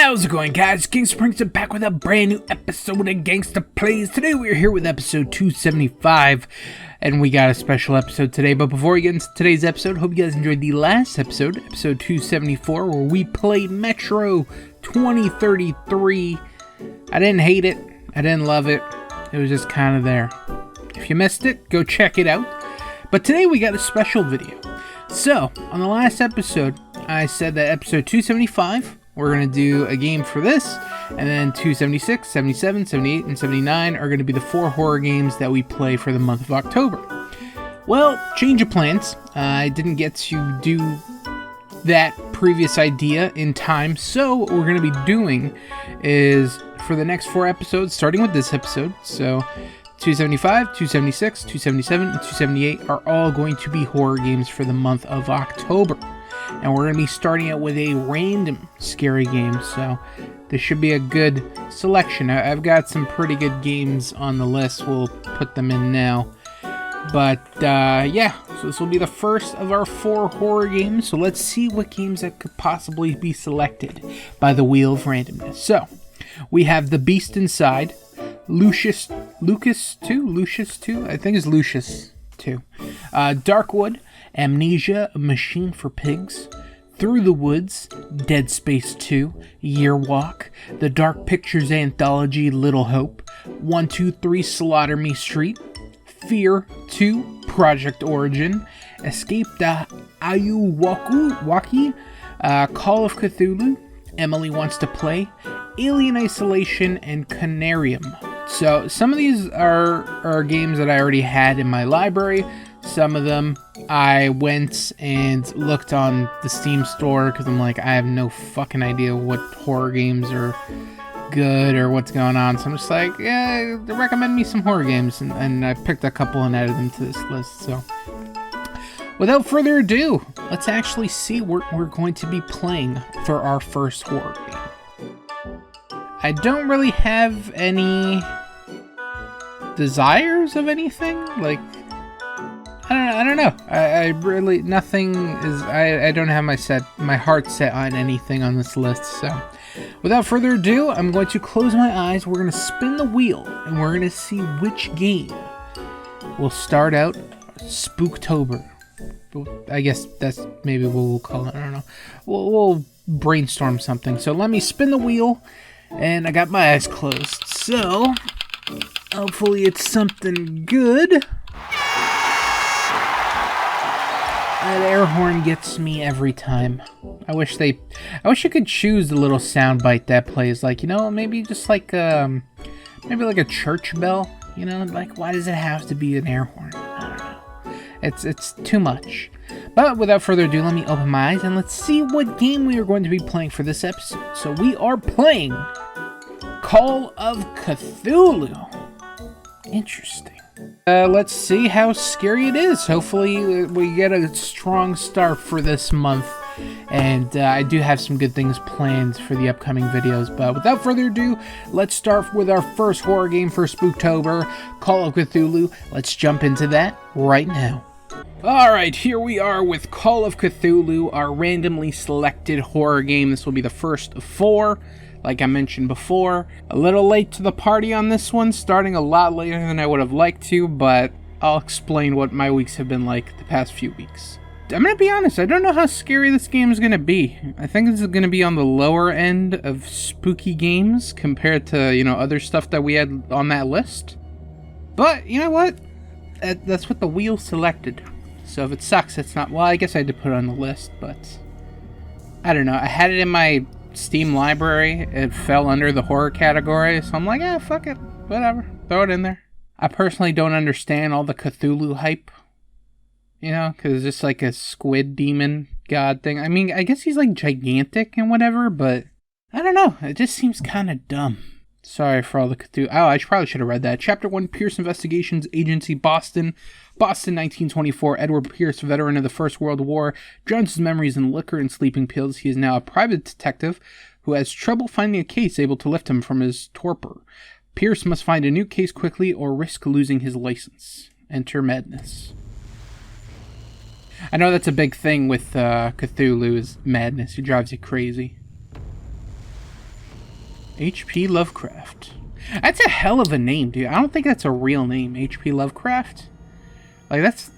How's it going, guys? GangstaPranksta back with a brand new episode of Gangsta Plays. Today we are here with episode 275, and we got a special episode today. But before we get into today's episode, hope you guys enjoyed the last episode, episode 274, where we played Metro 2033. I didn't hate it. I didn't love it. It was just kind of there. If you missed it, go check it out. But today we got a special video. So, on the last episode, I said that episode 275, we're going to do a game for this, and then 276, 77, 78, and 79 are going to be the 4 horror games that we play for the month of October. Well, change of plans. I didn't get to do that previous idea in time, so what we're going to be doing is, for the next 4 episodes, starting with this episode, so 275, 276, 277, and 278 are all going to be horror games for the month of October. And we're going to be starting out with a random scary game, so this should be a good selection. I've got some pretty good games on the list. We'll put them in now. But, yeah, so this will be the first of our 4 horror games. So let's see what games that could possibly be selected by the Wheel of Randomness. So, we have The Beast Inside, Lucas 2, I think it's Lucius 2, Darkwood, Amnesia, A Machine for Pigs, Through the Woods, Dead Space 2, Year Walk, The Dark Pictures Anthology, Little Hope, 123 Slaughter Me Street, Fear 2, Project Origin, Escape the Ayuwaki, Call of Cthulhu, Emily Wants to Play, Alien Isolation, and Canarium. So some of these are games that I already had in my library. Some of them I went and looked on the Steam store because I'm like, I have no fucking idea what horror games are good or what's going on. So I'm just like, yeah, recommend me some horror games. And I picked a couple and added them to this list. So without further ado, let's actually see what we're going to be playing for our first horror game. I don't really have any desires of anything. Like, I don't know. I really, nothing is, I don't have my heart set on anything on this list. So without further ado, I'm going to close my eyes. We're going to spin the wheel and we're going to see which game will start out Spooktober. I guess that's maybe what we'll call it. I don't know. We'll brainstorm something. So let me spin the wheel, and I got my eyes closed. So hopefully it's something good. That air horn gets me every time. I wish you could choose the little sound bite that plays, like, you know, maybe just like maybe like a church bell, you know, like, why does it have to be an air horn? I don't know. It's too much. But without further ado, let me open my eyes and let's see what game we are going to be playing for this episode. So we are playing Call of Cthulhu. Interesting. Let's see how scary it is. Hopefully we get a strong start for this month. And I do have some good things planned for the upcoming videos. But without further ado, let's start with our first horror game for Spooktober, Call of Cthulhu. Let's jump into that right now. Alright, here we are with Call of Cthulhu, our randomly selected horror game. This will be the first of 4. Like I mentioned before, a little late to the party on this one, starting a lot later than I would have liked to, but I'll explain what my weeks have been like the past few weeks. I'm gonna be honest, I don't know how scary this game is gonna be. I think this is gonna be on the lower end of spooky games compared to, you know, other stuff that we had on that list. But, you know what? That's what the wheel selected. So if it sucks, it's not, well, I guess I had to put it on the list, but I don't know. I had it in my Steam library. It fell under the horror category, so I'm like, yeah, fuck it, whatever, throw it in there. I personally don't understand all the Cthulhu hype, you know, because it's just like a squid demon god thing. I mean, I guess he's like gigantic and whatever, but I don't know, it just seems kind of dumb. Sorry for all the Cthulhu. Oh, I probably should have read that. Chapter 1, Pierce Investigations Agency, Boston, 1924. Edward Pierce, veteran of the First World War, drowns his memories in liquor and sleeping pills. He is now a private detective who has trouble finding a case able to lift him from his torpor. Pierce must find a new case quickly or risk losing his license. Enter madness. I know that's a big thing with Cthulhu is madness. It drives you crazy. H.P. Lovecraft. That's a hell of a name, dude. I don't think that's a real name, H.P. Lovecraft. Like, that's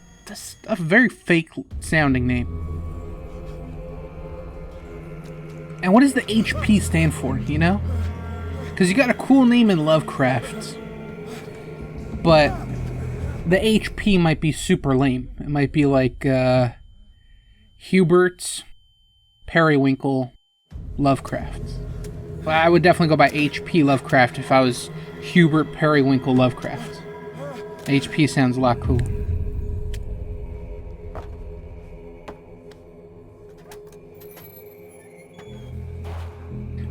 a very fake sounding name. And what does the HP stand for, you know? Because you got a cool name in Lovecraft, but the HP might be super lame. It might be like Hubert Periwinkle Lovecraft. Well, I would definitely go by HP Lovecraft if I was Hubert Periwinkle Lovecraft. HP sounds a lot cooler.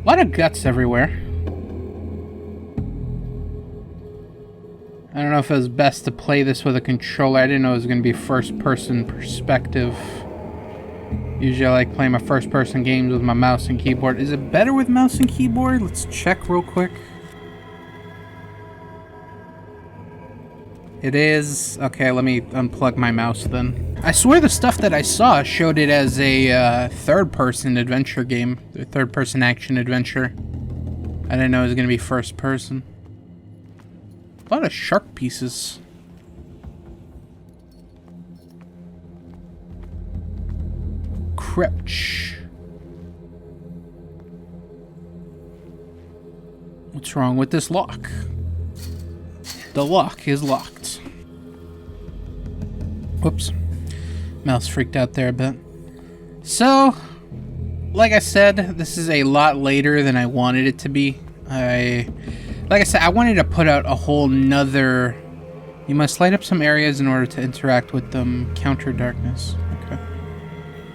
A lot of guts everywhere. I don't know if it was best to play this with a controller. I didn't know it was going to be first-person perspective. Usually I like playing my first-person games with my mouse and keyboard. Is it better with mouse and keyboard? Let's check real quick. It is. Okay, let me unplug my mouse then. I swear the stuff that I saw showed it as a third-person adventure game. A third-person action adventure. I didn't know it was going to be first-person. A lot of shark pieces. Crouch. What's wrong with this lock? The lock is locked. Whoops. Mouse freaked out there a bit. So, like I said, this is a lot later than I wanted it to be. Like I said, I wanted to put out a whole nother... You must light up some areas in order to interact with them. Counter darkness. Okay.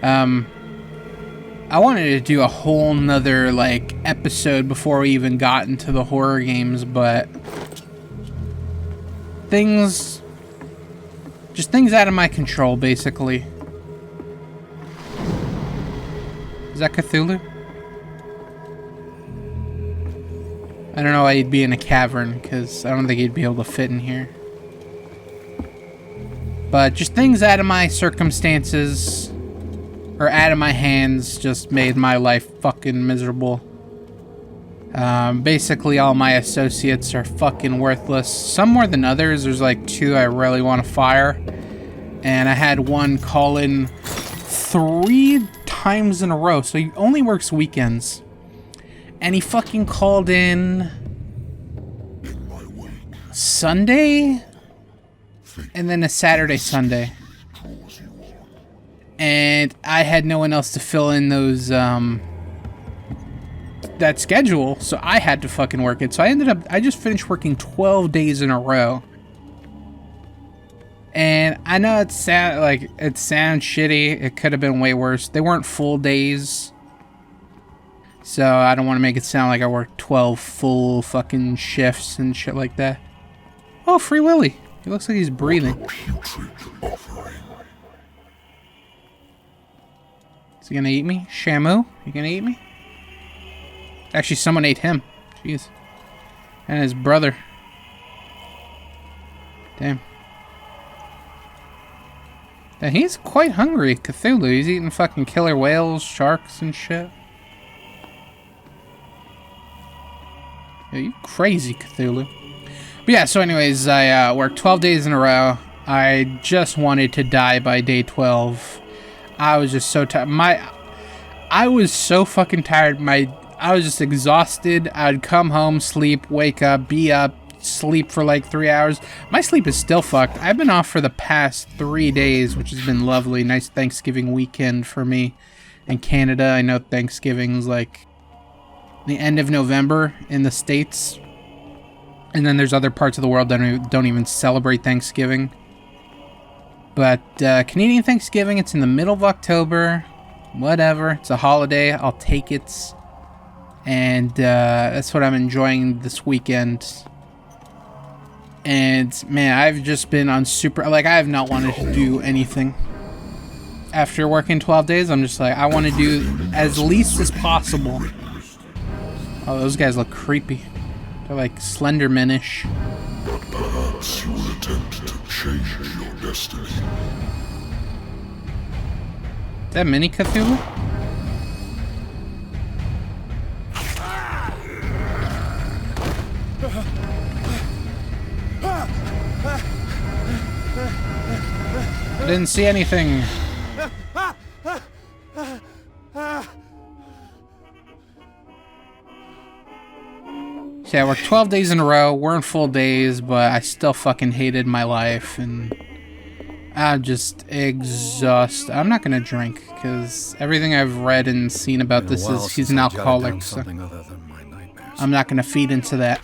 I wanted to do a whole nother, like, episode before we even got into the horror games, but... Just things out of my control, basically. Is that Cthulhu? I don't know why he'd be in a cavern, because I don't think he'd be able to fit in here. But just things out of my circumstances, or out of my hands, just made my life fucking miserable. Basically all my associates are fucking worthless. Some more than others. There's like 2 I really want to fire. And I had one call in 3 times in a row, so he only works weekends. And he fucking called in Sunday and then a Saturday, Sunday. And I had no one else to fill in those, that schedule, so I had to fucking work it. So I just finished working 12 days in a row. And I know it sounds shitty. It could have been way worse. They weren't full days. So I don't want to make it sound like I worked 12 full fucking shifts and shit like that. Oh, Free Willy. He looks like he's breathing. Is he gonna eat me? Shamu? You gonna eat me? Actually, someone ate him. Jeez. And his brother. Damn. And he's quite hungry, Cthulhu. He's eating fucking killer whales, sharks, and shit. Yeah, you crazy, Cthulhu. But yeah, so anyways, I worked 12 days in a row. I just wanted to die by day 12. I was just so tired. I was so fucking tired. I was just exhausted. I'd come home, sleep, wake up, be up, sleep for like 3 hours. My sleep is still fucked. I've been off for the past 3 days, which has been lovely. Nice Thanksgiving weekend for me in Canada. I know Thanksgiving's like the end of November in the States. And then there's other parts of the world that don't even celebrate Thanksgiving. But Canadian Thanksgiving, it's in the middle of October. Whatever. It's a holiday. I'll take it. And that's what I'm enjoying this weekend. And man, I've just been on super... Like, I have not wanted to do anything. After working 12 days, I'm just like, I want to do as least as possible. Oh, those guys look creepy. They're like Slenderman-ish. But perhaps you will attempt to change your destiny. Is that Mini Cthulhu? didn't see anything. So yeah, I worked 12 days in a row, weren't full days, but I still fucking hated my life, and I'm just exhausted. I'm not gonna drink, because everything I've read and seen about this is he's an alcoholic, so I'm not gonna feed into that.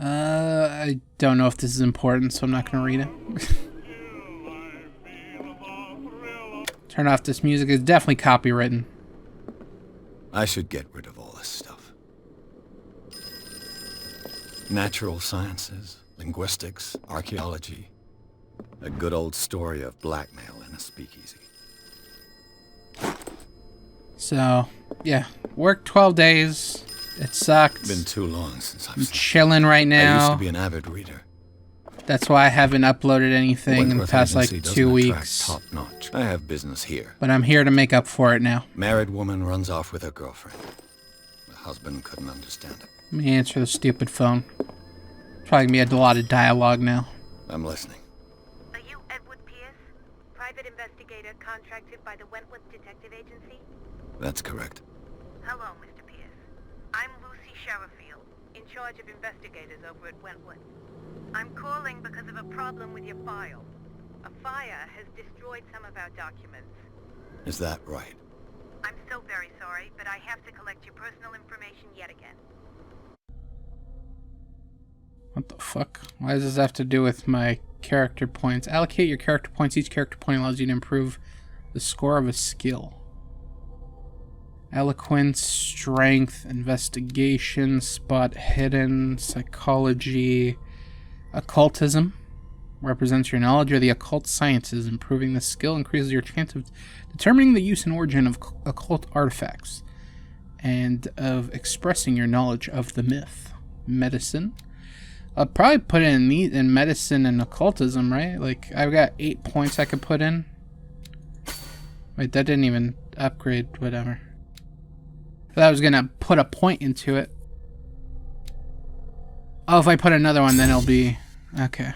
I don't know if this is important, so I'm not gonna read it. Turn off this music. It's definitely copywritten. I should get rid of all this stuff. Natural sciences, linguistics, archaeology. A good old story of blackmail in a speakeasy. So, yeah. Worked 12 days. It sucked. Been too long since I've I'm chilling right now. I used to be an avid reader. That's why I haven't uploaded anything in the past, like, 2 weeks. Top notch. I have business here. But I'm here to make up for it now. Married woman runs off with her girlfriend. The husband couldn't understand it. Let me answer the stupid phone. Probably gonna be a lot of dialogue now. I'm listening. Are you Edward Pierce, private investigator contracted by the Wentworth Detective Agency? That's correct. Hello, Mr. Pierce. I'm Lucy Sherifield, in charge of investigators over at Wentworth. I'm calling because of a problem with your file. A fire has destroyed some of our documents. Is that right? I'm so very sorry, but I have to collect your personal information yet again. What the fuck? Why does this have to do with my character points? Allocate your character points. Each character point allows you to improve the score of a skill. Eloquence, strength, investigation, spot hidden, psychology, occultism. Represents your knowledge of the occult sciences. Improving the skill increases your chance of determining the use and origin of occult artifacts and of expressing your knowledge of the myth. Medicine. I'll probably put it in medicine and occultism, right? Like, I've got 8 points I could put in. Wait, that didn't even upgrade, whatever. I thought I was gonna put a point into it. Oh, if I put another one, then it'll be... Okay.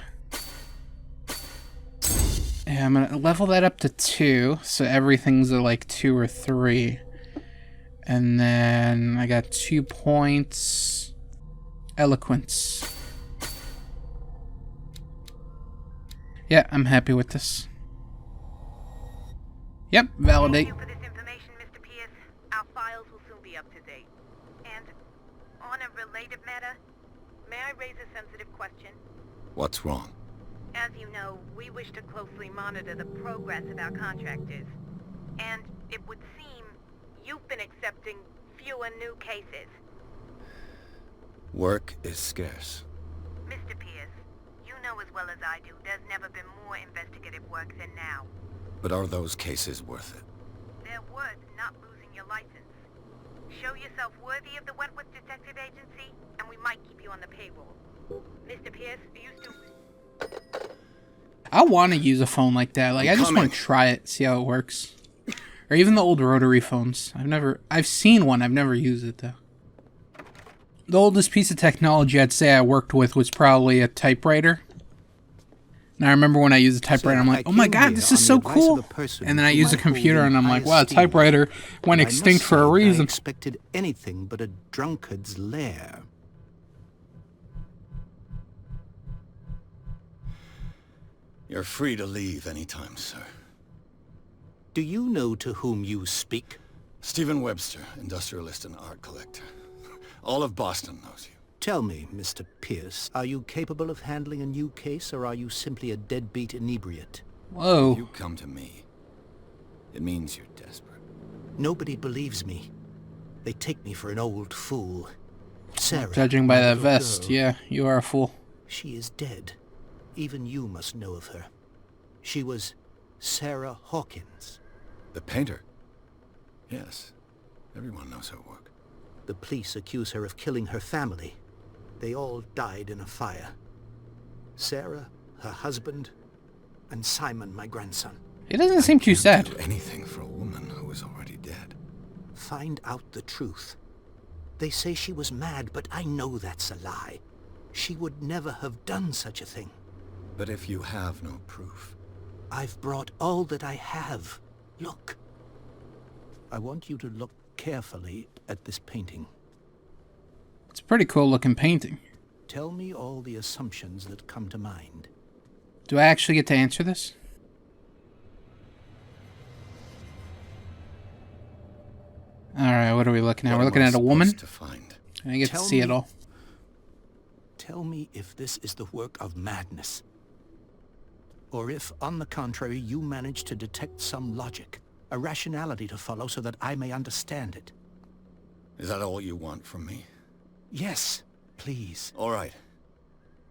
Yeah, I'm gonna level that up to 2, so everything's at like 2 or 3. And then I got 2 points. Eloquence. Yeah, I'm happy with this. Yep, validate. Thank you for this information, Mr. Pierce. Our files will soon be up to date. And on a related matter, may I raise a sensitive question? What's wrong? As you know, we wish to closely monitor the progress of our contractors. And it would seem you've been accepting fewer new cases. Work is scarce. Mr. Pierce, you know as well as I do, there's never been more investigative work than now. But are those cases worth it? They're worth not losing your license. Show yourself worthy of the Wentworth Detective Agency, and we might keep you on the payroll. Mr. Pierce, are you still... I want to use a phone like that. Like, I just want to try it, see how it works. Or even the old rotary phones. I've seen one, I've never used it though. The oldest piece of technology I'd say I worked with was probably a typewriter. And I remember when I used a typewriter, I'm like, oh my god, this is so cool. And then I used a computer and I'm like, wow, a typewriter went extinct for a reason. I expected anything but a drunkard's lair. You're free to leave anytime, sir. Do you know to whom you speak? Stephen Webster, industrialist and art collector. All of Boston knows you. Tell me, Mr. Pierce, are you capable of handling a new case, or are you simply a deadbeat inebriate? Whoa. If you come to me, it means you're desperate. Nobody believes me. They take me for an old fool. Sarah, Judging by my that little vest, girl, yeah, you are a fool. she is dead. Even you must know of her. She was Sarah Hawkins. The painter? Yes. Everyone knows her work. The police accuse her of killing her family. They all died in a fire. Sarah, her husband, and Simon, my grandson. It doesn't seem too Can't sad. do anything for a woman who is already dead. Find out the truth. They say she was mad, but I know that's a lie. She would never have done such a thing. But if you have no proof... I've brought all that I have. Look. I want you to look carefully at this painting. It's a pretty cool looking painting. Tell me all the assumptions that come to mind. Do I actually get to answer this? Alright, what are we looking at? We're looking at a woman? To find? I get to Tell see it me- all. Tell me if this is the work of madness. Or if, on the contrary, you manage to detect some logic, a rationality to follow so that I may understand it. Is that all you want from me? Yes, please. All right.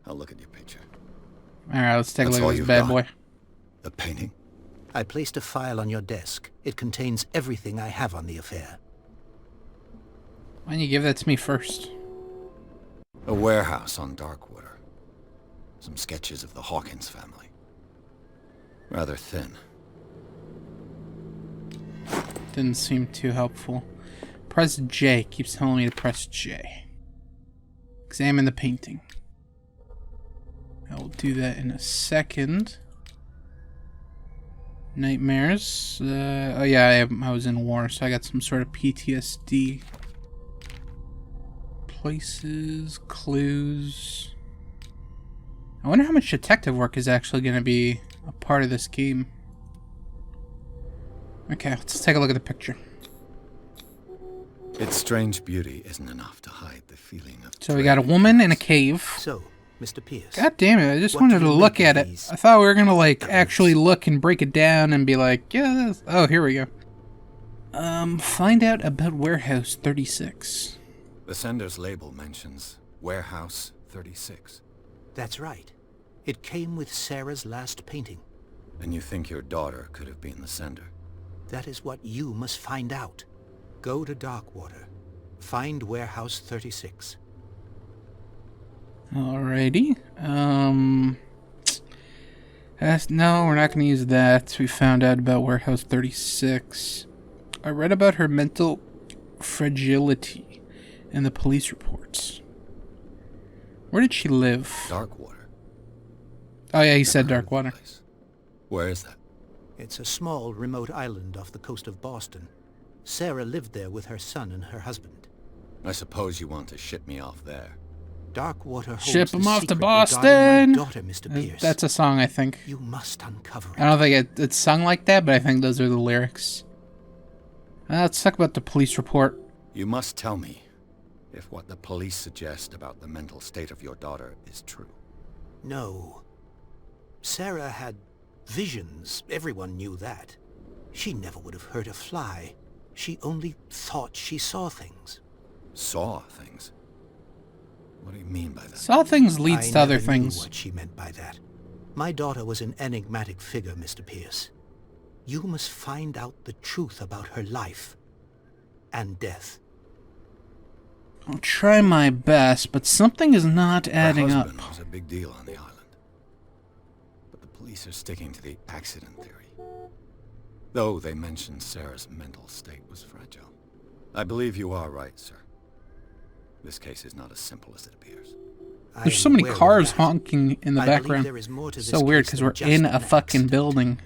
I'll look at your picture. Alright, let's take a That's look all at this you've bad got? boy. The painting? I placed a file on your desk. It contains everything I have on the affair. Why don't you give that to me first? A warehouse on Darkwater. Some sketches of the Hawkins family. Rather thin. Didn't seem too helpful. Press J. Keeps telling me to press J. Examine the painting. I will do that in a second. Nightmares. Oh yeah, I was in war, so I got some sort of PTSD. Places, clues. I wonder how much detective work is actually going to be a part of this game. Okay, let's take a look at the picture. Its strange beauty isn't enough to hide the feeling of So we got a woman in a cave. So, Mr. Pierce. God damn it, I just What wanted do to you look make at of it. these I thought we were gonna, like, evidence? actually look and break it down and be like, yeah, this... Oh, here we go. Find out about Warehouse 36. The sender's label mentions Warehouse 36. That's right. It came with Sarah's last painting. And you think your daughter could have been the sender? That is what you must find out. Go to Darkwater. Find Warehouse 36. Alrighty. No, we're not gonna use that. We found out about Warehouse 36. I read about her mental fragility in the police reports. Where did she live? Darkwater. Oh yeah, he said Never heard of the Darkwater. place. Where is that? It's a small, remote island off the coast of Boston. Sarah lived there with her son and her husband. I suppose you want to ship me off there. Darkwater holds Ship the him off to secret Boston! regarding my daughter, Mr. Pierce. That's a song, I think. You must uncover it. I don't think it's sung like that, but I think those are the lyrics. Let's talk about the police report. You must tell me if what the police suggest about the mental state of your daughter is true. No. Sarah had visions. Everyone knew that. She never would have hurt a fly. She only thought she saw things. Saw things? What do you mean by that? Saw things leads I to other never knew things. what she meant by that. My daughter was an enigmatic figure, Mr. Pierce. You must find out the truth about her life and death. I'll try my best, but something is not adding Her up. husband was a big deal on the island. But the police are sticking to the accident theory. Though they mentioned Sarah's mental state was fragile. I believe you are right, sir. This case is not as simple as it appears. I There's am so many aware of cars that. honking in the I believe background. there is more to this So weird case because than we're just in an a fucking accident. building.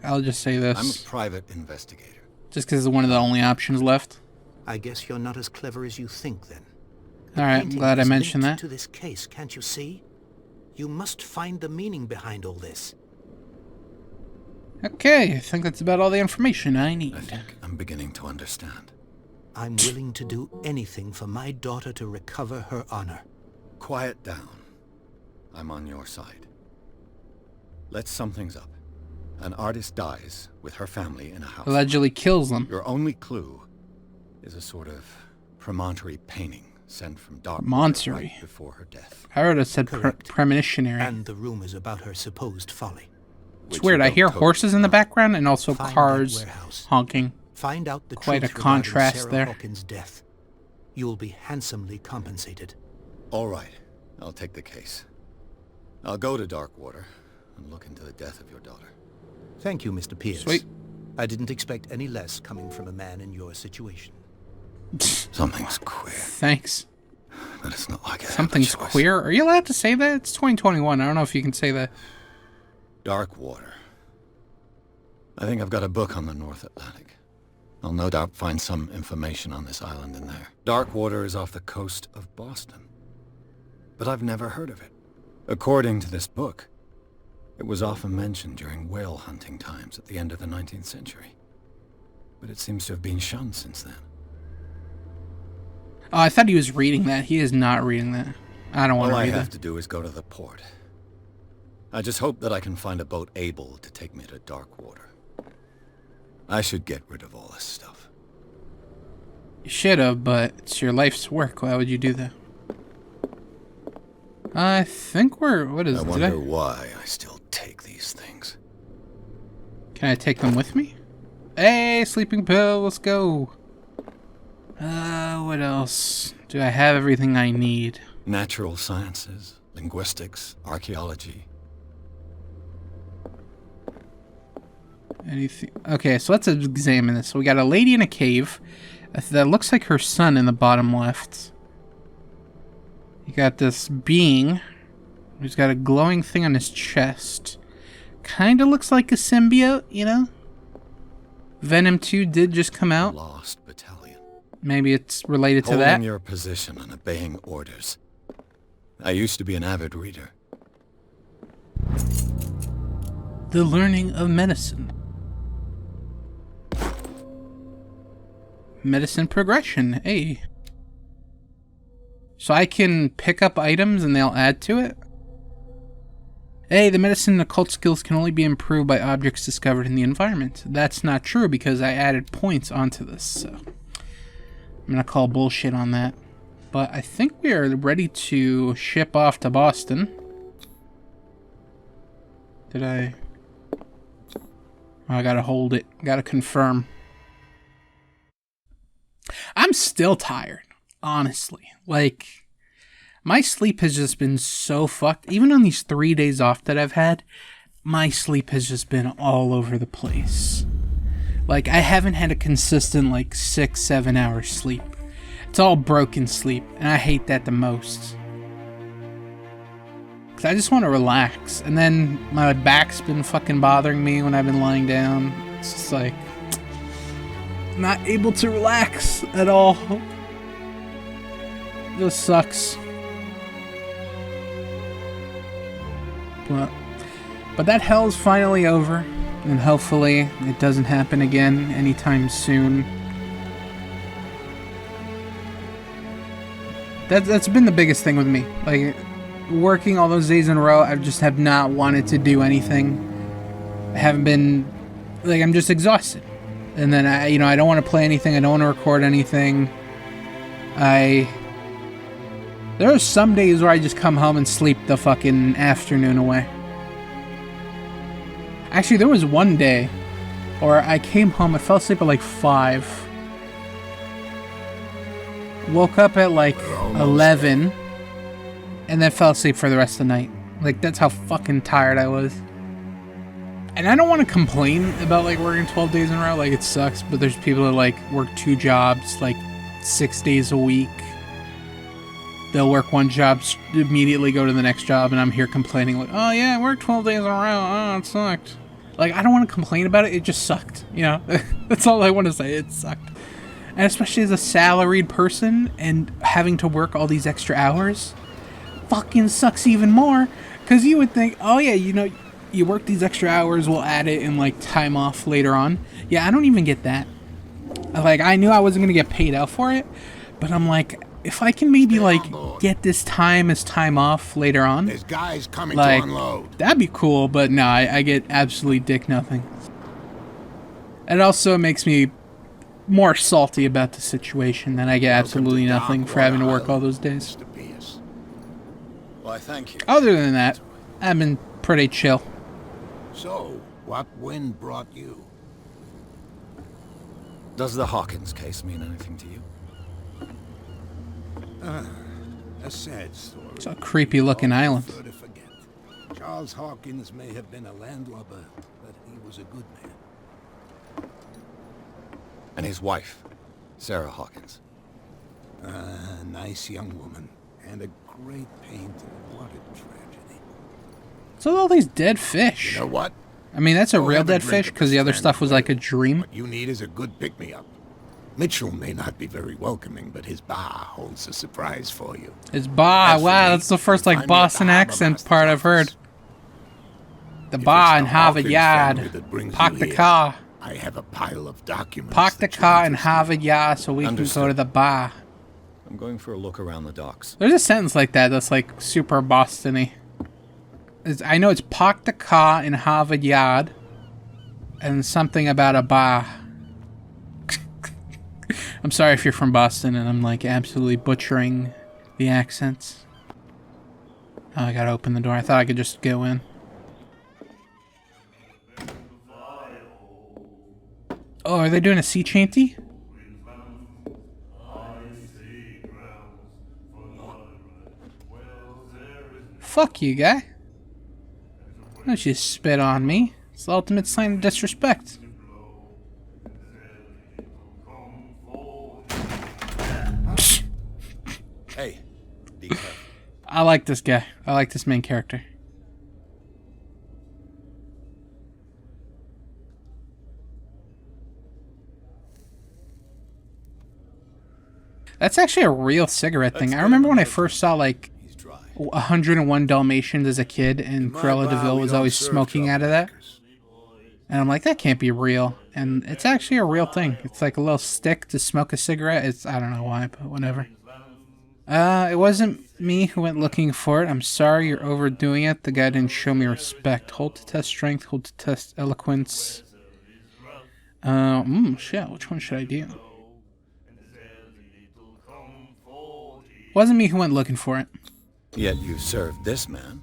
I'll just say I'm this. a private investigator. Just because it's one of the only options left. I guess you're not as clever as you think, then. Alright, I'm Painting glad I is mentioned linked that. to this case, can't you see? You must find the meaning behind all this. Okay, I think that's about all the information I need. I think I'm beginning to understand. I'm willing to do anything for my daughter to recover her honor. Quiet down. I'm on your side. Let's sum things up. An artist dies with her family in a house. Allegedly kills them. Your only clue is a sort of promontory painting sent from Darkwater Promontory. right before her death. I would have said Correct. premonitionary. And the rumors about her supposed folly. It's which weird, you I don't hear totally horses in the know. background and also Find that cars warehouse. honking. Find out the Quite truth a regarding contrast Sarah there. Hawkins' death. You'll be handsomely compensated. All right, I'll take the case. I'll go to Darkwater and look into the death of your daughter. Thank you, Mr. Pierce. Sweet. I didn't expect any less coming from a man in your situation. Something's queer, Thanks. but it's not like I have a Something's choice. queer? Are you allowed to say that? It's 2021. I don't know if you can say that. Dark water. I think I've got a book on the North Atlantic. I'll no doubt find some information on this island in there. Dark water is off the coast of Boston. But I've never heard of it. According to this book, it was often mentioned during whale hunting times at the end of the 19th century. But it seems to have been shunned since then. Oh, I thought he was reading that. He is not reading that. I don't want to All I read have that. to do is go to the port. I just hope that I can find a boat able to take me to dark water. I should get rid of all this stuff. You should have, but it's your life's work. Why would you do that? I think we're... What is I it? wonder why I still take these things. Can I take them with me? Hey, sleeping pill, let's go. What else? Do I have everything I need? Natural sciences, linguistics, archaeology. Anything? Okay, so let's examine this. So we got a lady in a cave. That looks like her son in the bottom left. You got this being who's got a glowing thing on his chest. Kinda looks like a symbiote, you know? Venom 2 did just come out. Lost battalion. Maybe it's related to Holding that. your position and obeying orders. I used to be an avid reader. The learning of medicine. Medicine progression, hey. So I can pick up items and they'll add to it? Hey, the medicine and occult skills can only be improved by objects discovered in the environment. That's not true because I added points onto this, so I'm gonna call bullshit on that. But I think we are ready to ship off to Boston. Did I... I gotta hold it. Gotta confirm. I'm still tired, honestly. Like, my sleep has just been so fucked. Even on these 3 days off that I've had, my sleep has just been all over the place. Like, I haven't had a consistent, like, 6-7 hours sleep. It's all broken sleep, and I hate that the most. Because I just want to relax. And then my back's been fucking bothering me when I've been lying down. It's just like, not able to relax at all. It just sucks. But that hell's finally over, and hopefully it doesn't happen again anytime soon. That's been the biggest thing with me. Like, working all those days in a row, I just have not wanted to do anything. I haven't been, like, I'm just exhausted. And then I don't want to play anything. I don't want to record anything. There are some days where I just come home and sleep the fucking afternoon away. Actually, there was one day where I came home, I fell asleep at like 5. Woke up at like 11. And then fell asleep for the rest of the night. Like, that's how fucking tired I was. And I don't want to complain about, like, working 12 days in a row. Like, it sucks. But there's people that, like, work 2 jobs, like, 6 days a week. They'll work 1 job, immediately go to the next job. And I'm here complaining, like, oh, yeah, I worked 12 days in a row. Oh, it sucked. Like, I don't want to complain about it. It just sucked, you know? That's all I want to say. It sucked. And especially as a salaried person and having to work all these extra hours, fucking sucks even more. Because you would think, oh yeah, you know, you work these extra hours, we'll add it in like time off later on. Yeah, I don't even get that. Like, I knew I wasn't going to get paid out for it, but I'm like, if I can maybe like get this time as time off later on, There's guys coming like, to unload. that'd be cool. But no, I get absolutely dick nothing. It also makes me more salty about the situation that I get absolutely nothing for having to work all those days. Why, thank you. Other than that, I've been pretty chill. So, what wind brought you? Does the Hawkins case mean anything to you? A sad story. It's a creepy looking island. Prefer to forget. Charles Hawkins may have been a landlubber, but he was a good man. And his wife, Sarah Hawkins. Nice young woman. And a great pain and what a tragedy. So all these dead fish. You know what? I mean, that's a Go real have a dead drink fish of because this the other stranded stuff was like a whale. dream. What you need is a good pick-me-up. Mitchell may not be very welcoming, but his bar holds a surprise for you. It's ba. As for Wow, me, that's the first you'll like find me at the Boston Harbor accent Master's part I've heard. office. The If bar it's in the Harvard Hawkins Yard. family that brings Park you the here, car. I have a pile of documents. Park the that you'll car be in interested Harvard Yard so we can go to Understood. the bar. I'm going for a look around the docks. There's a sentence like that that's like super Boston-y. I know it's park the car in Harvard Yard and something about a bar. I'm sorry if you're from Boston and I'm like absolutely butchering the accents. Oh, I gotta open the door. I thought I could just go in. Oh, are they doing a sea chanty? Fuck you, guy. Don't you spit on me. It's the ultimate sign of disrespect. Hey, be careful. I like this guy. I like this main character. That's actually a real cigarette thing. I remember when I first saw like He's dry. 101 Dalmatians as a kid, and Cruella DeVille was always smoking out of that. And I'm like, that can't be real. And it's actually a real thing. It's like a little stick to smoke a cigarette. I don't know why, but whatever. It wasn't me who went looking for it. I'm sorry, you're overdoing it. The guy didn't show me respect. Hold to test strength, hold to test eloquence. Shit, which one should I do? Wasn't me who went looking for it. Yet you served this man,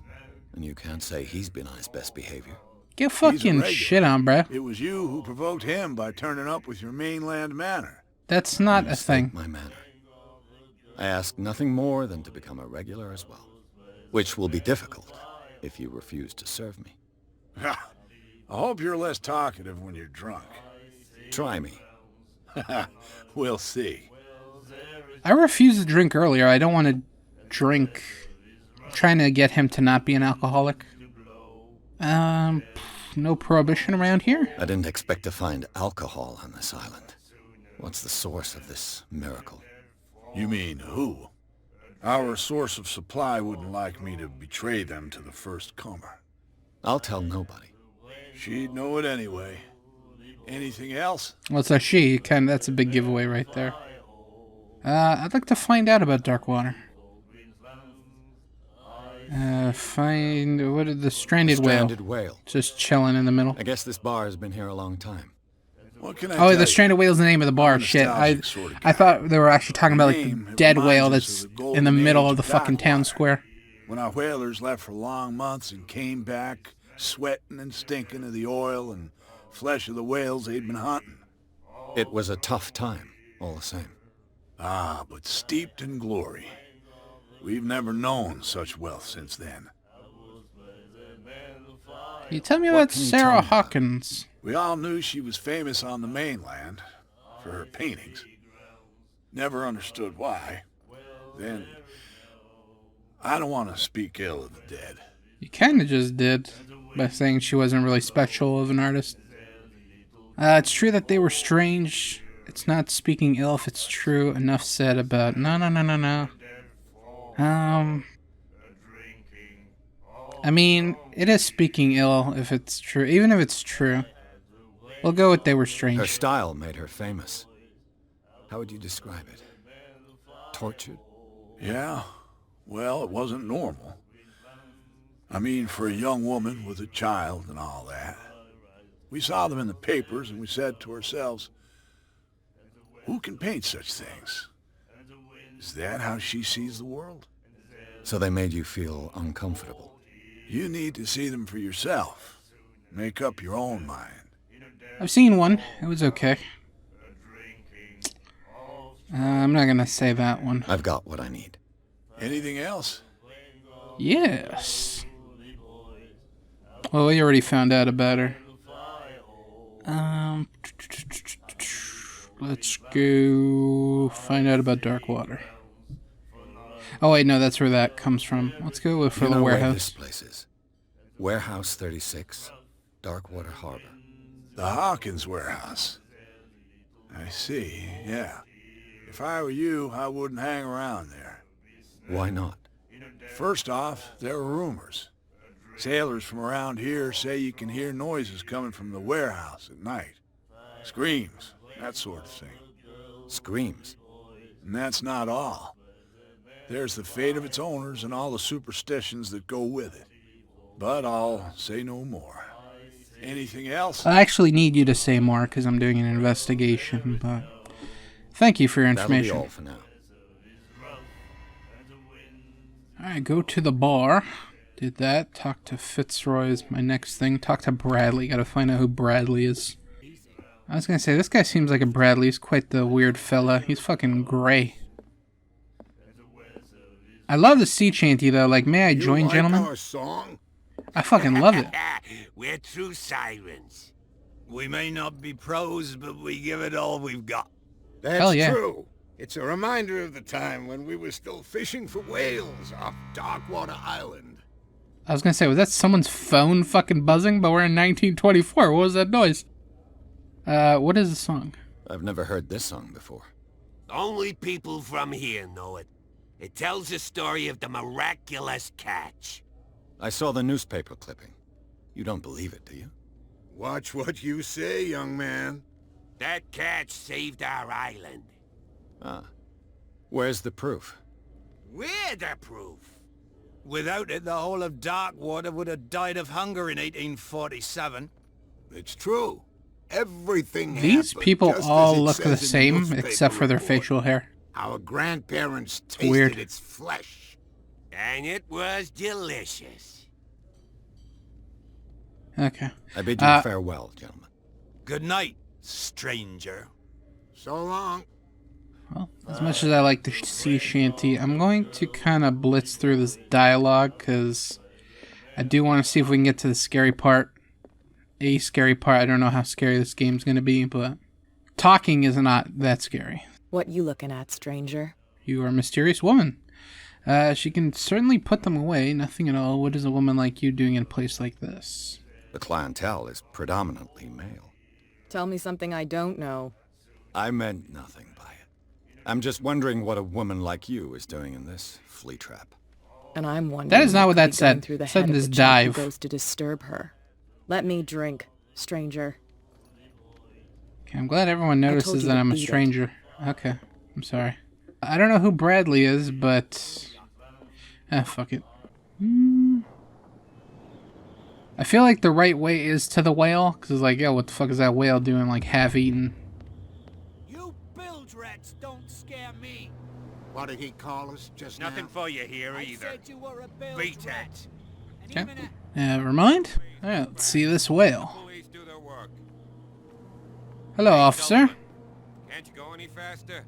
and you can't say he's been on his best behavior. Get fucking regular. shit on, bruh. It was you who provoked him by turning up with your mainland manner. That's not You a mistake thing. my manner. I ask nothing more than to become a regular as well, which will be difficult if you refuse to serve me. I hope you're less talkative when you're drunk. Try me. We'll see. I refused to drink earlier. I don't want to drink. I'm trying to get him to not be an alcoholic. No prohibition around here? I didn't expect to find alcohol on this island. What's the source of this miracle? You mean who? Our source of supply wouldn't like me to betray them to the first comer. I'll tell nobody. She'd know it anyway. Anything else? What's a she? That's a big giveaway right there. I'd like to find out about Darkwater. What is the stranded whale? Stranded whale. Just chilling in the middle. I guess this bar has been here a long time. What can I Oh, tell the stranded whale's the name of the bar. I'm a Shit, nostalgic sort of I guy. thought they were actually talking about like Name, the it dead reminds whale us that's of the in the golden middle age of the of fucking town Darkwater. square. When our whalers left for long months and came back, sweating and stinking of the oil and flesh of the whales they'd been hunting. It was a tough time, all the same. Ah, but steeped in glory. We've never known such wealth since then. Can you tell me What about can you Sarah tell me about? Hawkins? We all knew she was famous on the mainland for her paintings. Never understood why. Then, I don't want to speak ill of the dead. You kind of just did by saying she wasn't really special of an artist. It's true that they were strange. It's not speaking ill if it's true. Enough said about... No. I mean, it is speaking ill if it's true. Even if it's true. We'll go with they were Her strange. style made her famous. How would you describe it? Tortured? Yeah, well, it wasn't normal. I mean, for a young woman with a child and all that. We saw them in the papers and we said to ourselves, who can paint such things? Is that how she sees the world? So they made you feel uncomfortable. You need to see them for yourself. Make up your own mind. I've seen one. It was okay. I'm not gonna say that one. I've got what I need. Anything else? Yes. Well, we already found out about her. Let's go find out about Darkwater. Oh wait, no, that's where that comes from. Let's go look for You the know where warehouse. this place is? Warehouse 36, Darkwater Harbor. The Hawkins warehouse. I see, yeah. If I were you, I wouldn't hang around there. Why not? First off, there are rumors. Sailors from around here say you can hear noises coming from the warehouse at night. Screams, that sort of thing. Screams. And that's not all. There's the fate of its owners and all the superstitions that go with it. But I'll say no more. Anything else? I actually need you to say more because I'm doing an investigation, but thank you for your That'll be information. all for now. Alright, go to the bar. Did that. Talk to Fitzroy is my next thing. Talk to Bradley. Gotta find out who Bradley is. I was gonna say, this guy seems like a Bradley. He's quite the weird fella. He's fucking gray. I love the sea chanty though. Like, may I join, gentlemen? Our song? I fucking love it. We're true sirens. We may not be pros, but we give it all we've got. That's Hell yeah. true. It's a reminder of the time when we were still fishing for whales off Darkwater Island. I was gonna say, was that someone's phone fucking buzzing? But we're in 1924. What was that noise? What is the song? I've never heard this song before. Only people from here know it. It tells the story of the miraculous catch. I saw the newspaper clipping. You don't believe it, do you? Watch what you say, young man. That catch saved our island. Ah. Where's the proof? We're the proof. Without it, the whole of Darkwater would have died of hunger in 1847. It's true. Everything These happened people just as all it look says the in same, newspaper except for their report. facial hair. Our grandparents tasted weird. its flesh. And it was delicious. Okay. I bid you farewell, gentlemen. Good night, stranger. So long. Well, as much as I like the sea shanty, I'm going to kind of blitz through this dialogue because I do want to see if we can get to the scary part. A scary part. I don't know how scary this game's going to be, but talking is not that scary. What you looking at, stranger? You are a mysterious woman. She can certainly put them away. Nothing at all. What is a woman like you doing in a place like this? The clientele is predominantly male. Tell me something I don't know. I meant nothing by it. I'm just wondering what a woman like you is doing in this flea trap. And I'm wondering. That is not what could that be said. going through the It said head of this the chick dive. who goes to disturb her. Let me drink, stranger. Okay, I'm glad everyone told notices you that to I'm a beat it. stranger. Okay, I'm sorry. I don't know who Bradley is, but... fuck it. I feel like the right way is to the whale, because it's like, yo, what the fuck is that whale doing, like, half-eaten? You bilge rats don't scare me. What did he call us just Nothing for you here I either. said you were a bilge Beat rat. it. Okay. Never mind. Alright, let's see this whale. Police do their work. Hello, officer. Can't you go any faster?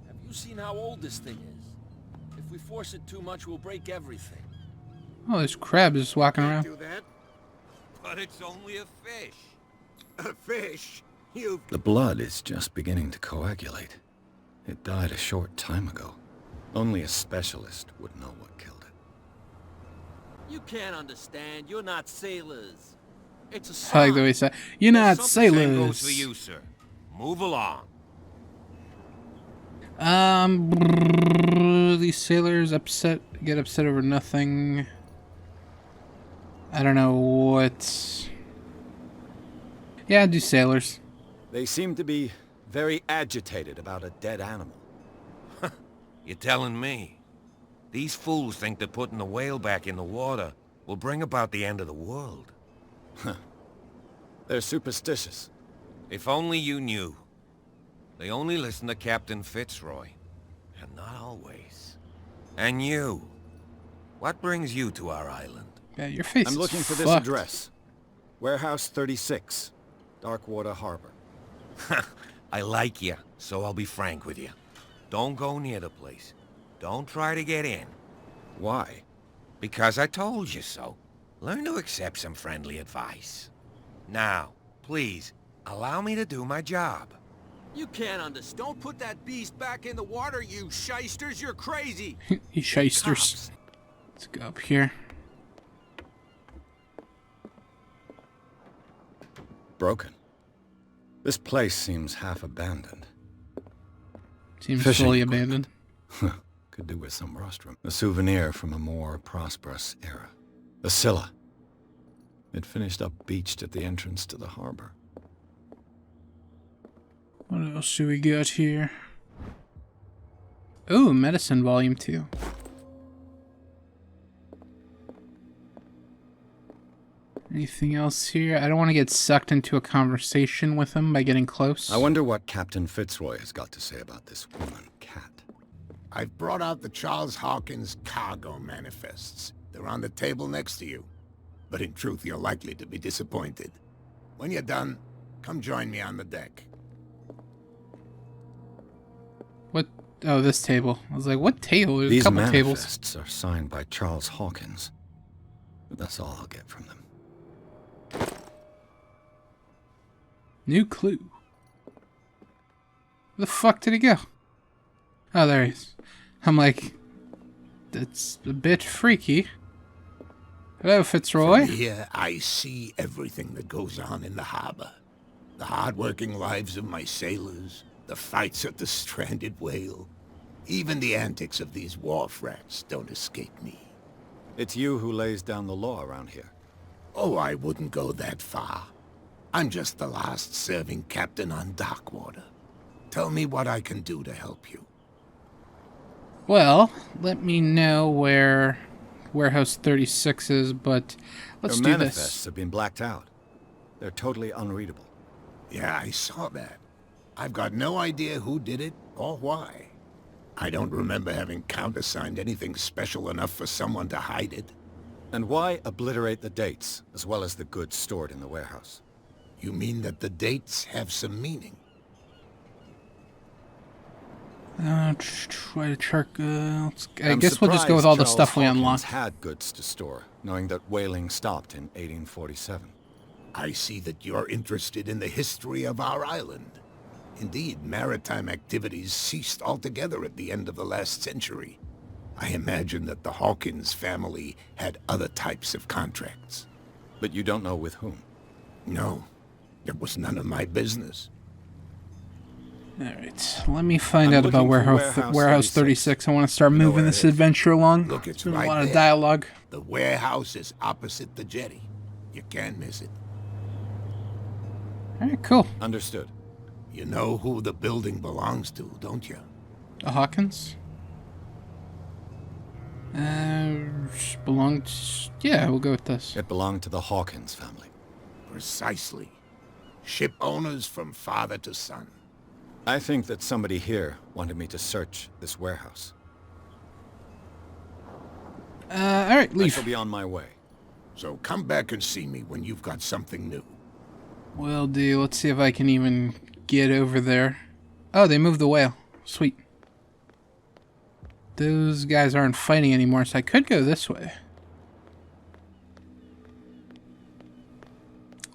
Have you seen how old this thing is? If we force it too much, we'll break everything. Oh, there's crabs just walking around. Do that? But it's only a fish. A fish? You... The blood is just beginning to coagulate. It died a short time ago. Only a specialist would know what killed it. You can't understand. You're not sailors. It's a I song. like the way he said, "You're not Same goes for sailors." you, sir. Move along. These sailors get upset over nothing. I don't know what. Yeah, do sailors. They seem to be very agitated about a dead animal. You're telling me? These fools think that putting the whale back in the water will bring about the end of the world. They're superstitious. If only you knew. They only listen to Captain Fitzroy. And not always. And you. What brings you to our island? Yeah, your face I'm is looking for this fucked. address. Warehouse 36, Darkwater Harbor. I like you, so I'll be frank with you. Don't go near the place. Don't try to get in. Why? Because I told you so. Learn to accept some friendly advice. Now, please, allow me to do my job. You can't understand. Don't put that beast back in the water, you shysters. You're crazy. You shysters. Let's go up here. Broken. This place seems half abandoned. Seems Fishing fully equipment. abandoned. Could do with some rostrum. A souvenir from a more prosperous era. The Scylla. It finished up beached at the entrance to the harbor. What else do we got here? Ooh, medicine volume 2. Anything else here? I don't want to get sucked into a conversation with him by getting close. I wonder what Captain Fitzroy has got to say about this woman, Cat. I've brought out the Charles Hawkins cargo manifests. They're on the table next to you. But in truth, you're likely to be disappointed. When you're done, come join me on the deck. What? Oh, this table. I was like, what table? There's These a couple tables. manifests are signed by Charles Hawkins. But that's all I'll get from them. New clue. Where the fuck did he go? Oh, there he is. I'm like, that's a bit freaky. Hello, Fitzroy. From here, I see everything that goes on in the harbor. The hard-working lives of my sailors, the fights at the stranded whale. Even the antics of these wharf rats don't escape me. It's you who lays down the law around here. Oh, I wouldn't go that far. I'm just the last serving captain on Darkwater. Tell me what I can do to help you. Well, let me know where Warehouse 36 is, but let's Your do manifests this. have been blacked out. They're totally unreadable. Yeah, I saw that. I've got no idea who did it or why. I don't remember having countersigned anything special enough for someone to hide it. And why obliterate the dates, as well as the goods stored in the warehouse? You mean that the dates have some meaning? Try to check. I I'm guess we'll just go with surprised all the Charles stuff we Hawkins unlocked. had goods to store, knowing that whaling stopped in 1847. I see that you're interested in the history of our island. Indeed, maritime activities ceased altogether at the end of the last century. I imagine that the Hawkins family had other types of contracts. But you don't know with whom. No, it was none of my business. Alright, let me find I'm out about looking for Warehouse Warehouse 36. I want to start You know moving where this it is. adventure along. Look, it's There's been right a lot of there. dialogue. The warehouse is opposite the jetty. You can't miss it. Alright, cool. Understood. You know who the building belongs to, don't you? The Hawkins? Belonged... Yeah, we'll go with this. It belonged to the Hawkins family. Precisely. Ship owners from father to son. I think that somebody here wanted me to search this warehouse. Alright, I leave. shall be on my way. So come back and see me when you've got something new. Will do. Let's see if I can even get over there. Oh, they moved the whale. Sweet. Those guys aren't fighting anymore, so I could go this way.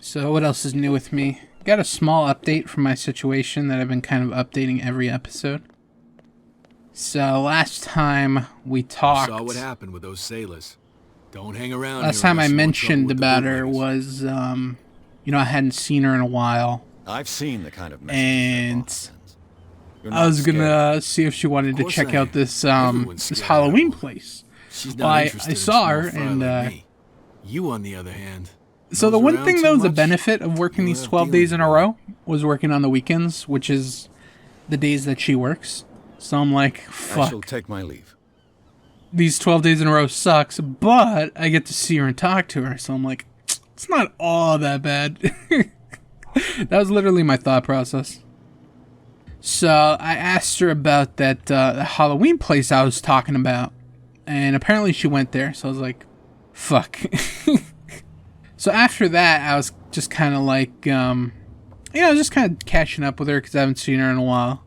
So what else is new with me? Got a small update from my situation that I've been kind of updating every episode. So last time we talked... Saw what happened with those sailors. Don't hang around Last here time I unless you want trouble mentioned with the about her bootleggers. was, you know, I hadn't seen her in a while. I've seen the kind of And messages that boss sends. You're I not was scared. gonna see if she wanted to course check I out am. this Everyone's this scared of Halloween that woman. place. She's Well, not I interested in saw a her, small fry and like me. You, on the other hand. so the knows one around thing too that was a much. benefit of working You'll these have 12 days in a dealings row was working on the weekends, which is the days that she works. So I'm like, I fuck, shall take my leave. these 12 days in a row sucks, but I get to see her and talk to her. So I'm like, it's not all that bad. That was literally my thought process. So I asked her about that Halloween place I was talking about, and apparently she went there. So I was like, fuck. So after that, I was just kind of like, just kind of catching up with her because I haven't seen her in a while.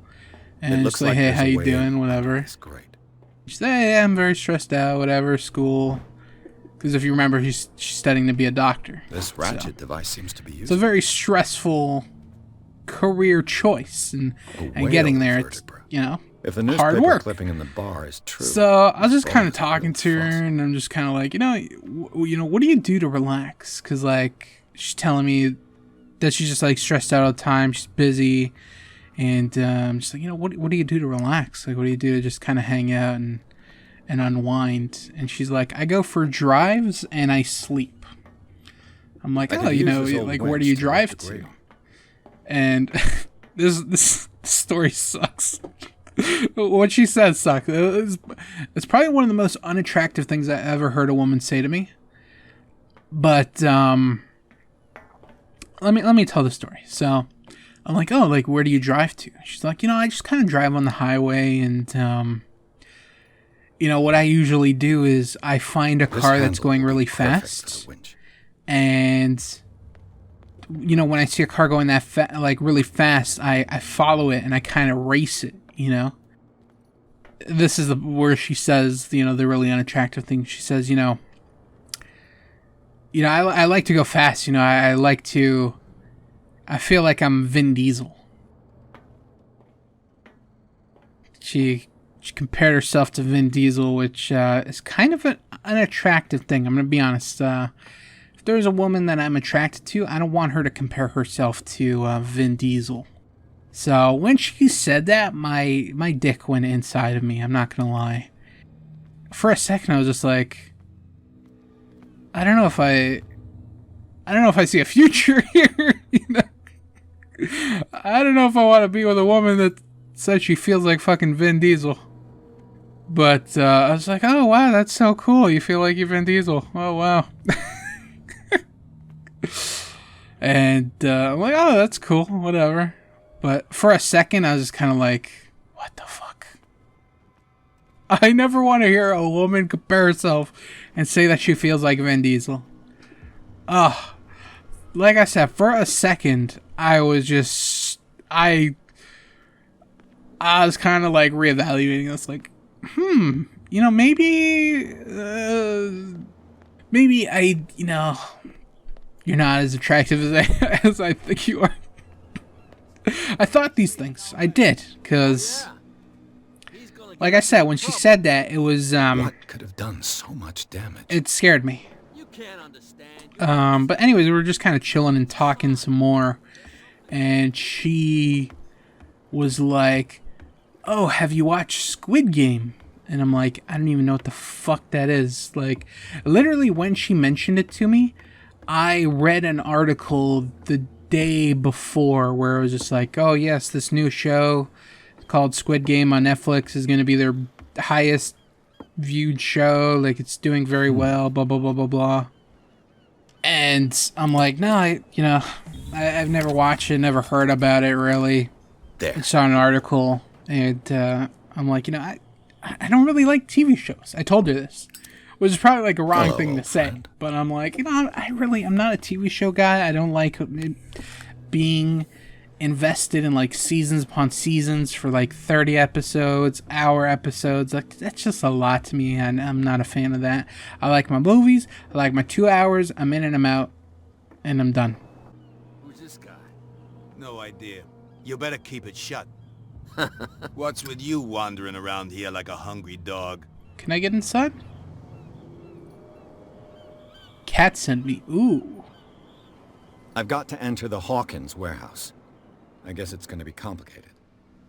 It And looks just like, like hey, there's how a you way doing? in. Whatever. It's great. She said, hey, I'm very stressed out, whatever, school. Because if you remember, she's studying to be a doctor. This ratchet device seems to be It's a useful. very stressful career choice, and getting there, it's, you know, if the hard newspaper work. clipping in the bar is true. So I was just kind of talking to her, and I'm just kind of like, you know, what do you do to relax? Because, like, she's telling me that she's just, like, stressed out all the time. She's busy. And I'm just like, you know, what do you do to relax? Like, what do you do to just kind of hang out and unwind? And she's like, I go for drives and I sleep. I'm like, oh, you know, like, where do you drive to? And this story sucks. What she says sucks. It's probably one of the most unattractive things I ever heard a woman say to me. But let me tell the story. So I'm like, oh, like, where do you drive to? She's like, you know, I just kind of drive on the highway, and you know, what I usually do is I find a car that's going really fast, and you know, when I see a car going that like really fast, I follow it and I kind of race it, you know. This is where she says, you know, the really unattractive thing. She says, you know, I like to go fast, you know, I feel like I'm Vin Diesel. She compared herself to Vin Diesel, which is kind of an unattractive thing. I'm going to be honest. If there's a woman that I'm attracted to, I don't want her to compare herself to Vin Diesel. So when she said that, my dick went inside of me. I'm not going to lie. For a second, I was just like, I don't know if I see a future here. You know? I don't know if I want to be with a woman that says she feels like fucking Vin Diesel. But I was like, oh, wow, that's so cool. You feel like you're Vin Diesel. Oh, wow. And I'm like, oh, that's cool. Whatever. But for a second, I was just kind of like, what the fuck? I never want to hear a woman compare herself and say that she feels like Vin Diesel. Ugh. Like I said, for a second, I was just, I was kind of like reevaluating this, like, you know, maybe I, you know, you're not as attractive as I think you are. I thought these things. I did, because, like I said, when she said that, it was, what could have done so much damage? It scared me. But anyways, we were just kind of chilling and talking some more, and she was like, oh, have you watched Squid Game? And I'm like, I don't even know what the fuck that is. Like, literally when she mentioned it to me, I read an article the day before where it was just like, oh yes, this new show called Squid Game on Netflix is going to be their highest viewed show. Like, it's doing very well, blah, blah, blah, blah, blah. And I'm like, no, I've never watched it, never heard about it, really. I saw an article, and I'm like, you know, I don't really like TV shows. I told her this, which is probably like a wrong thing to say, but I'm like, you know, I'm not a TV show guy. I don't like being invested in like seasons upon seasons for like 30 episodes, hour episodes. Like, that's just a lot to me, and I'm not a fan of that. I like my movies. I like my 2 hours. I'm in and I'm out, and I'm done. Who's this guy? No idea. You better keep it shut. What's with you wandering around here like a hungry dog? Can I get inside? Cat sent me. Ooh. I've got to enter the Hawkins warehouse. I guess it's going to be complicated.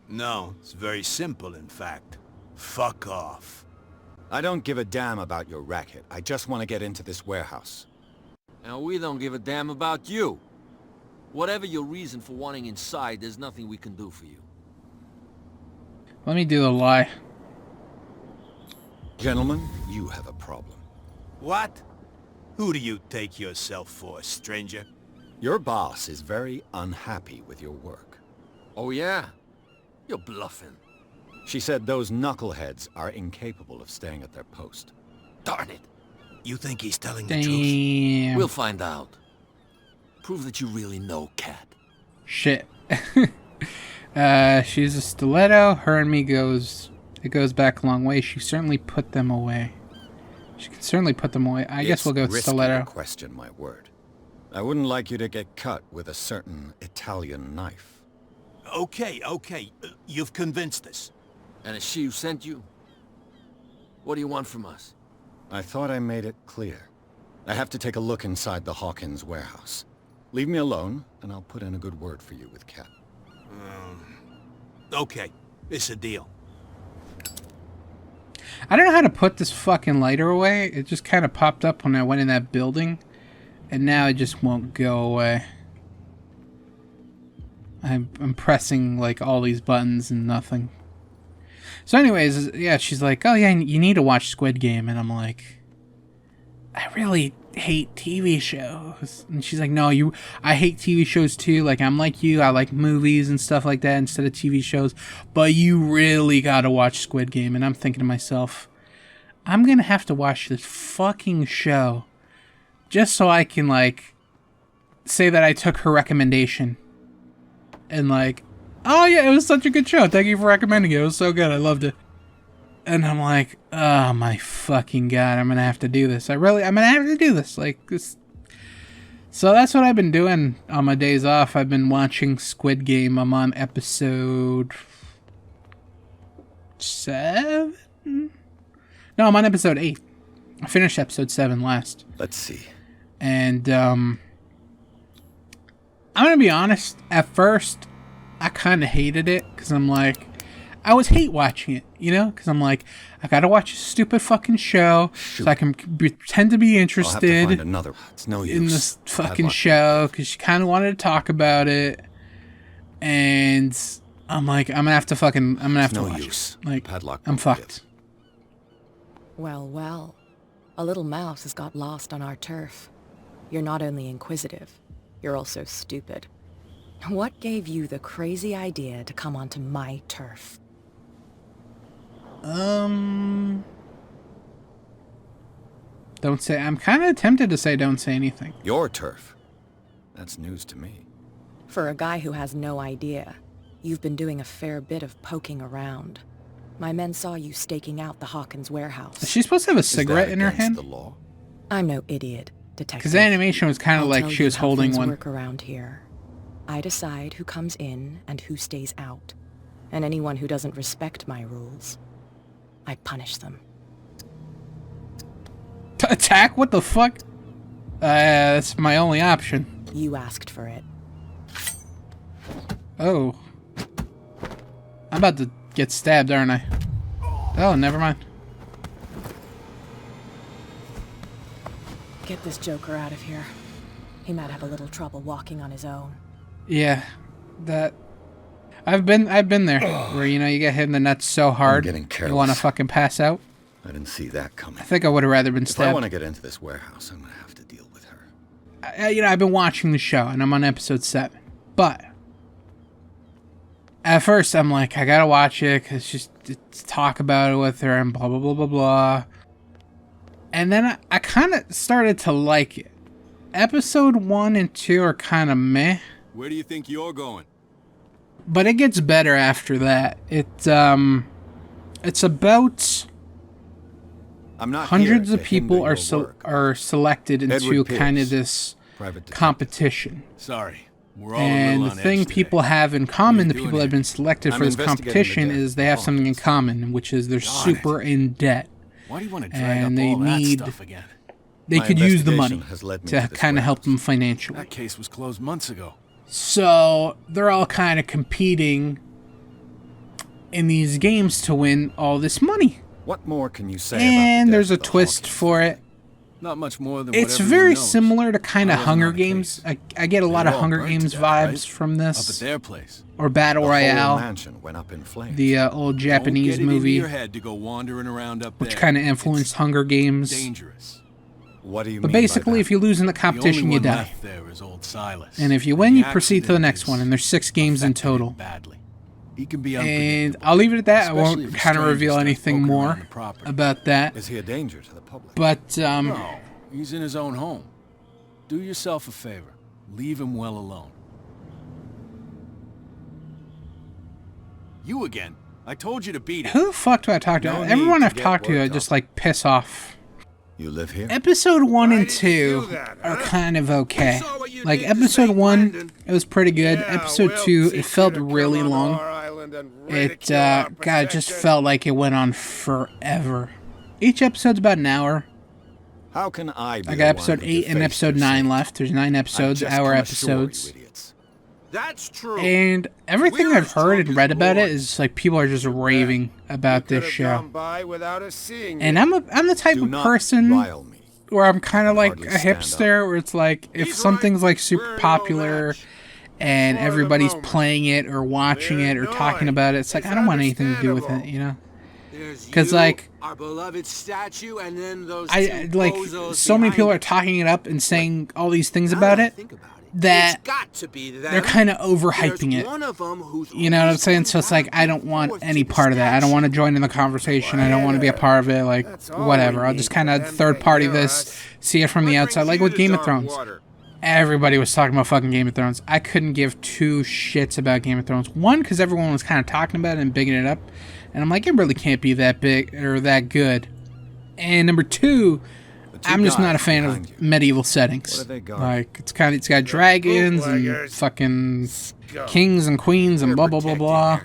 No, it's very simple, in fact. Fuck off. I don't give a damn about your racket. I just want to get into this warehouse. And we don't give a damn about you. Whatever your reason for wanting inside, there's nothing we can do for you. Let me do a lie. Gentlemen, you have a problem. What? Who do you take yourself for, stranger? Your boss is very unhappy with your work. Oh yeah? You're bluffing. She said those knuckleheads are incapable of staying at their post. Darn it. You think he's telling the Damn. truth? We'll find out. Prove that you really know, Cat. Shit. She's a stiletto. Her and me it goes back a long way. She certainly put them away. She can certainly put them away. I guess we'll go with stiletto. To question my word. I wouldn't like you to get cut with a certain Italian knife. Okay. You've convinced us. And it's she who sent you? What do you want from us? I thought I made it clear. I have to take a look inside the Hawkins warehouse. Leave me alone, and I'll put in a good word for you with Cap. Okay, it's a deal. I don't know how to put this fucking lighter away. It just kind of popped up when I went in that building, and now it just won't go away. I'm pressing like all these buttons and nothing. So anyways, yeah, she's like, oh yeah, you need to watch Squid Game. And I'm like, I really hate TV shows. And she's like, no, I hate TV shows too. Like, I'm like you, I like movies and stuff like that instead of TV shows. But you really gotta watch Squid Game. And I'm thinking to myself, I'm gonna have to watch this fucking show just so I can, like, say that I took her recommendation. And like, oh yeah, it was such a good show. Thank you for recommending it. It was so good. I loved it. And I'm like, oh my fucking god, I'm gonna have to do this. I'm gonna have to do this. Like this. So that's what I've been doing on my days off. I've been watching Squid Game. I'm on episode 7? No, I'm on episode 8. I finished episode 7 last. Let's see. And I'm gonna be honest, at first I kind of hated it because I'm like, I was hate watching it, you know, because I'm like, I gotta watch a stupid fucking show so I can pretend to be interested It's no use. in this fucking show because she kind of wanted to talk about it, and I'm like, I'm gonna have to watch it. Like, I'm fucked. Well, a little mouse has got lost on our turf. You're not only inquisitive, you're also stupid. What gave you the crazy idea to come onto my turf? Don't say. I'm kind of tempted to say don't say anything. Your turf? That's news to me. For a guy who has no idea, you've been doing a fair bit of poking around. My men saw you staking out the Hawkins warehouse. Is she supposed to have a cigarette in her hand? The law? I'm no idiot, detective. Because the animation was kind of like she was holding one. Work around here. I decide who comes in and who stays out. And anyone who doesn't respect my rules, I punish them. Attack? What the fuck? That's my only option. You asked for it. Oh. I'm about to get stabbed, aren't I? Oh, never mind. Get this joker out of here. He might have a little trouble walking on his own. Yeah, that... I've been there, where, you know, you get hit in the nuts so hard, you want to fucking pass out. I didn't see that coming. I think I would have rather been stabbed. If I want to get into this warehouse, I'm going to have to deal with her. You know, I've been watching the show, and I'm on episode 7. But at first, I'm like, I gotta watch it, because just to talk about it with her, and blah, blah, blah, blah, blah. And then I kind of started to like it. Episode 1 and 2 are kind of meh. Where do you think you're going? But it gets better after that. It's about hundreds of people are selected into kind of this competition. Sorry, we're all and the thing people have in common, the people that have been selected for this competition, is they have something in common, which is they're super in debt. Why do you want to drag and up they all that need stuff again? they could use the money to kind of help them financially. That case was closed months ago. So they're all kind of competing in these games to win all this money. What more can you say and about there's a twist for it. Not much more than it's very similar to kind of Hunger Games. I get a lot of Hunger Games vibes from this. Up at their place. Or Battle Royale. Went up in flames. The old Japanese movie. Your head to go wandering around up which kind of influenced Hunger Games. Dangerous. What do you but mean basically, if you lose in the competition, you die. There is old Silas. And if you win, you proceed to the next one. And there's 6 games in total. He can be and I'll leave it at that. I won't kind of reveal anything more about that. Is he a danger to the public? But no, he's in his own home. Do yourself a favor. Leave him well alone. You again. I told you to beat him. Who the fuck do I talk to? Everyone I've talked to, I just like piss off. You live here? Episode 1 and 2 are kind of okay. Like, episode 1, it was pretty good. Episode 2, it felt really long. It, God, it just felt like it went on forever. Each episode's about an hour. How can I I got episode 8 and episode 9 left. There's 9 episodes, hour episodes. That's true. And everything I've heard and read about it is like people are just raving about this show. And I'm the type of person where I'm kind of like a hipster, where it's like if something's like super popular and everybody's playing it or watching it or talking about it, it's like I don't want anything to do with it, you know? Because like our beloved statue, and then those I like so many people are talking it up and saying all these things about it that they're kind of overhyping it. You know what I'm saying? So it's like I don't want any part of that. I don't want to join in the conversation. I don't want to be a part of it. Like whatever. I'll just kind of third party this, see it from the outside, like with Game of Thrones. Everybody was talking about fucking Game of Thrones. I couldn't give two shits about Game of Thrones. One, because everyone was kind of talking about it and bigging it up. And I'm like, it really can't be that big or that good. And number two, I'm just not a fan of medieval settings. Like, it's got dragons and fucking kings and queens and blah, blah, blah, blah.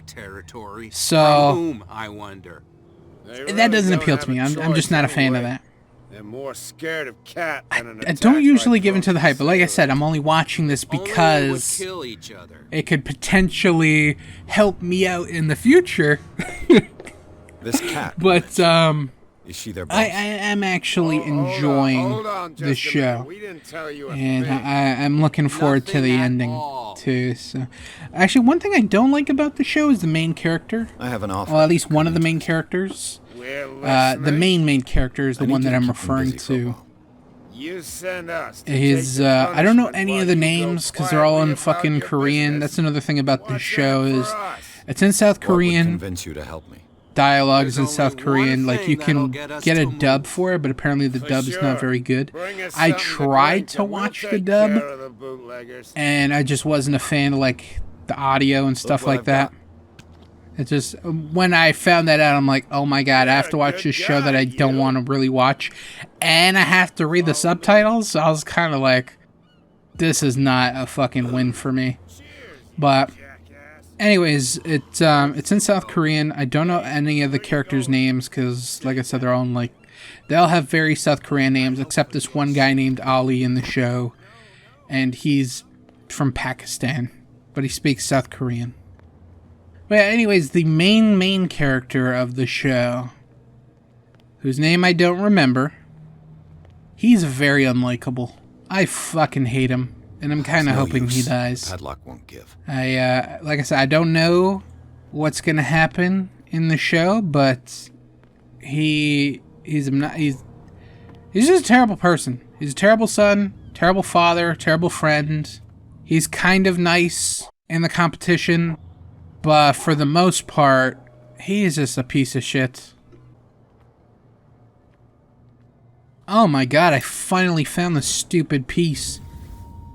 So, that doesn't appeal to me. I'm just not a fan of that. They're more scared of cat than I don't usually give into the hype, but like I said, I'm only watching this because it could potentially help me out in the future. This cat. But is she their boss? I am actually enjoying the show, and I'm looking forward to the ending too. So, actually, one thing I don't like about the show is the main character. I have an offer. Well, at least one of the main characters. The main character is the one that I'm referring to. His I don't know any of the names because they're all in fucking Korean. That's another thing about this show is it's in South Korean. Convince you to help me. Dialogues in South Korean. Like you can get a dub for it, but apparently the dub is not very good. I tried to watch the dub, and I just wasn't a fan of like the audio and stuff like that. It just, when I found that out, I'm like, oh my god, I have to watch this show that I don't want to really watch, and I have to read the subtitles, so I was kind of like, this is not a fucking win for me. But, anyways, it's in South Korean. I don't know any of the characters' names, because, like I said, they're all in, like, they all have very South Korean names, except this one guy named Ali in the show, and he's from Pakistan, but he speaks South Korean. But anyways, the main character of the show, whose name I don't remember, he's very unlikable. I fucking hate him, and I'm kind of hoping he dies. Padlock won't give. Like I said, I don't know what's gonna happen in the show, but he's just a terrible person. He's a terrible son, terrible father, terrible friend. He's kind of nice in the competition. But for the most part, he is just a piece of shit. Oh my god, I finally found the stupid piece.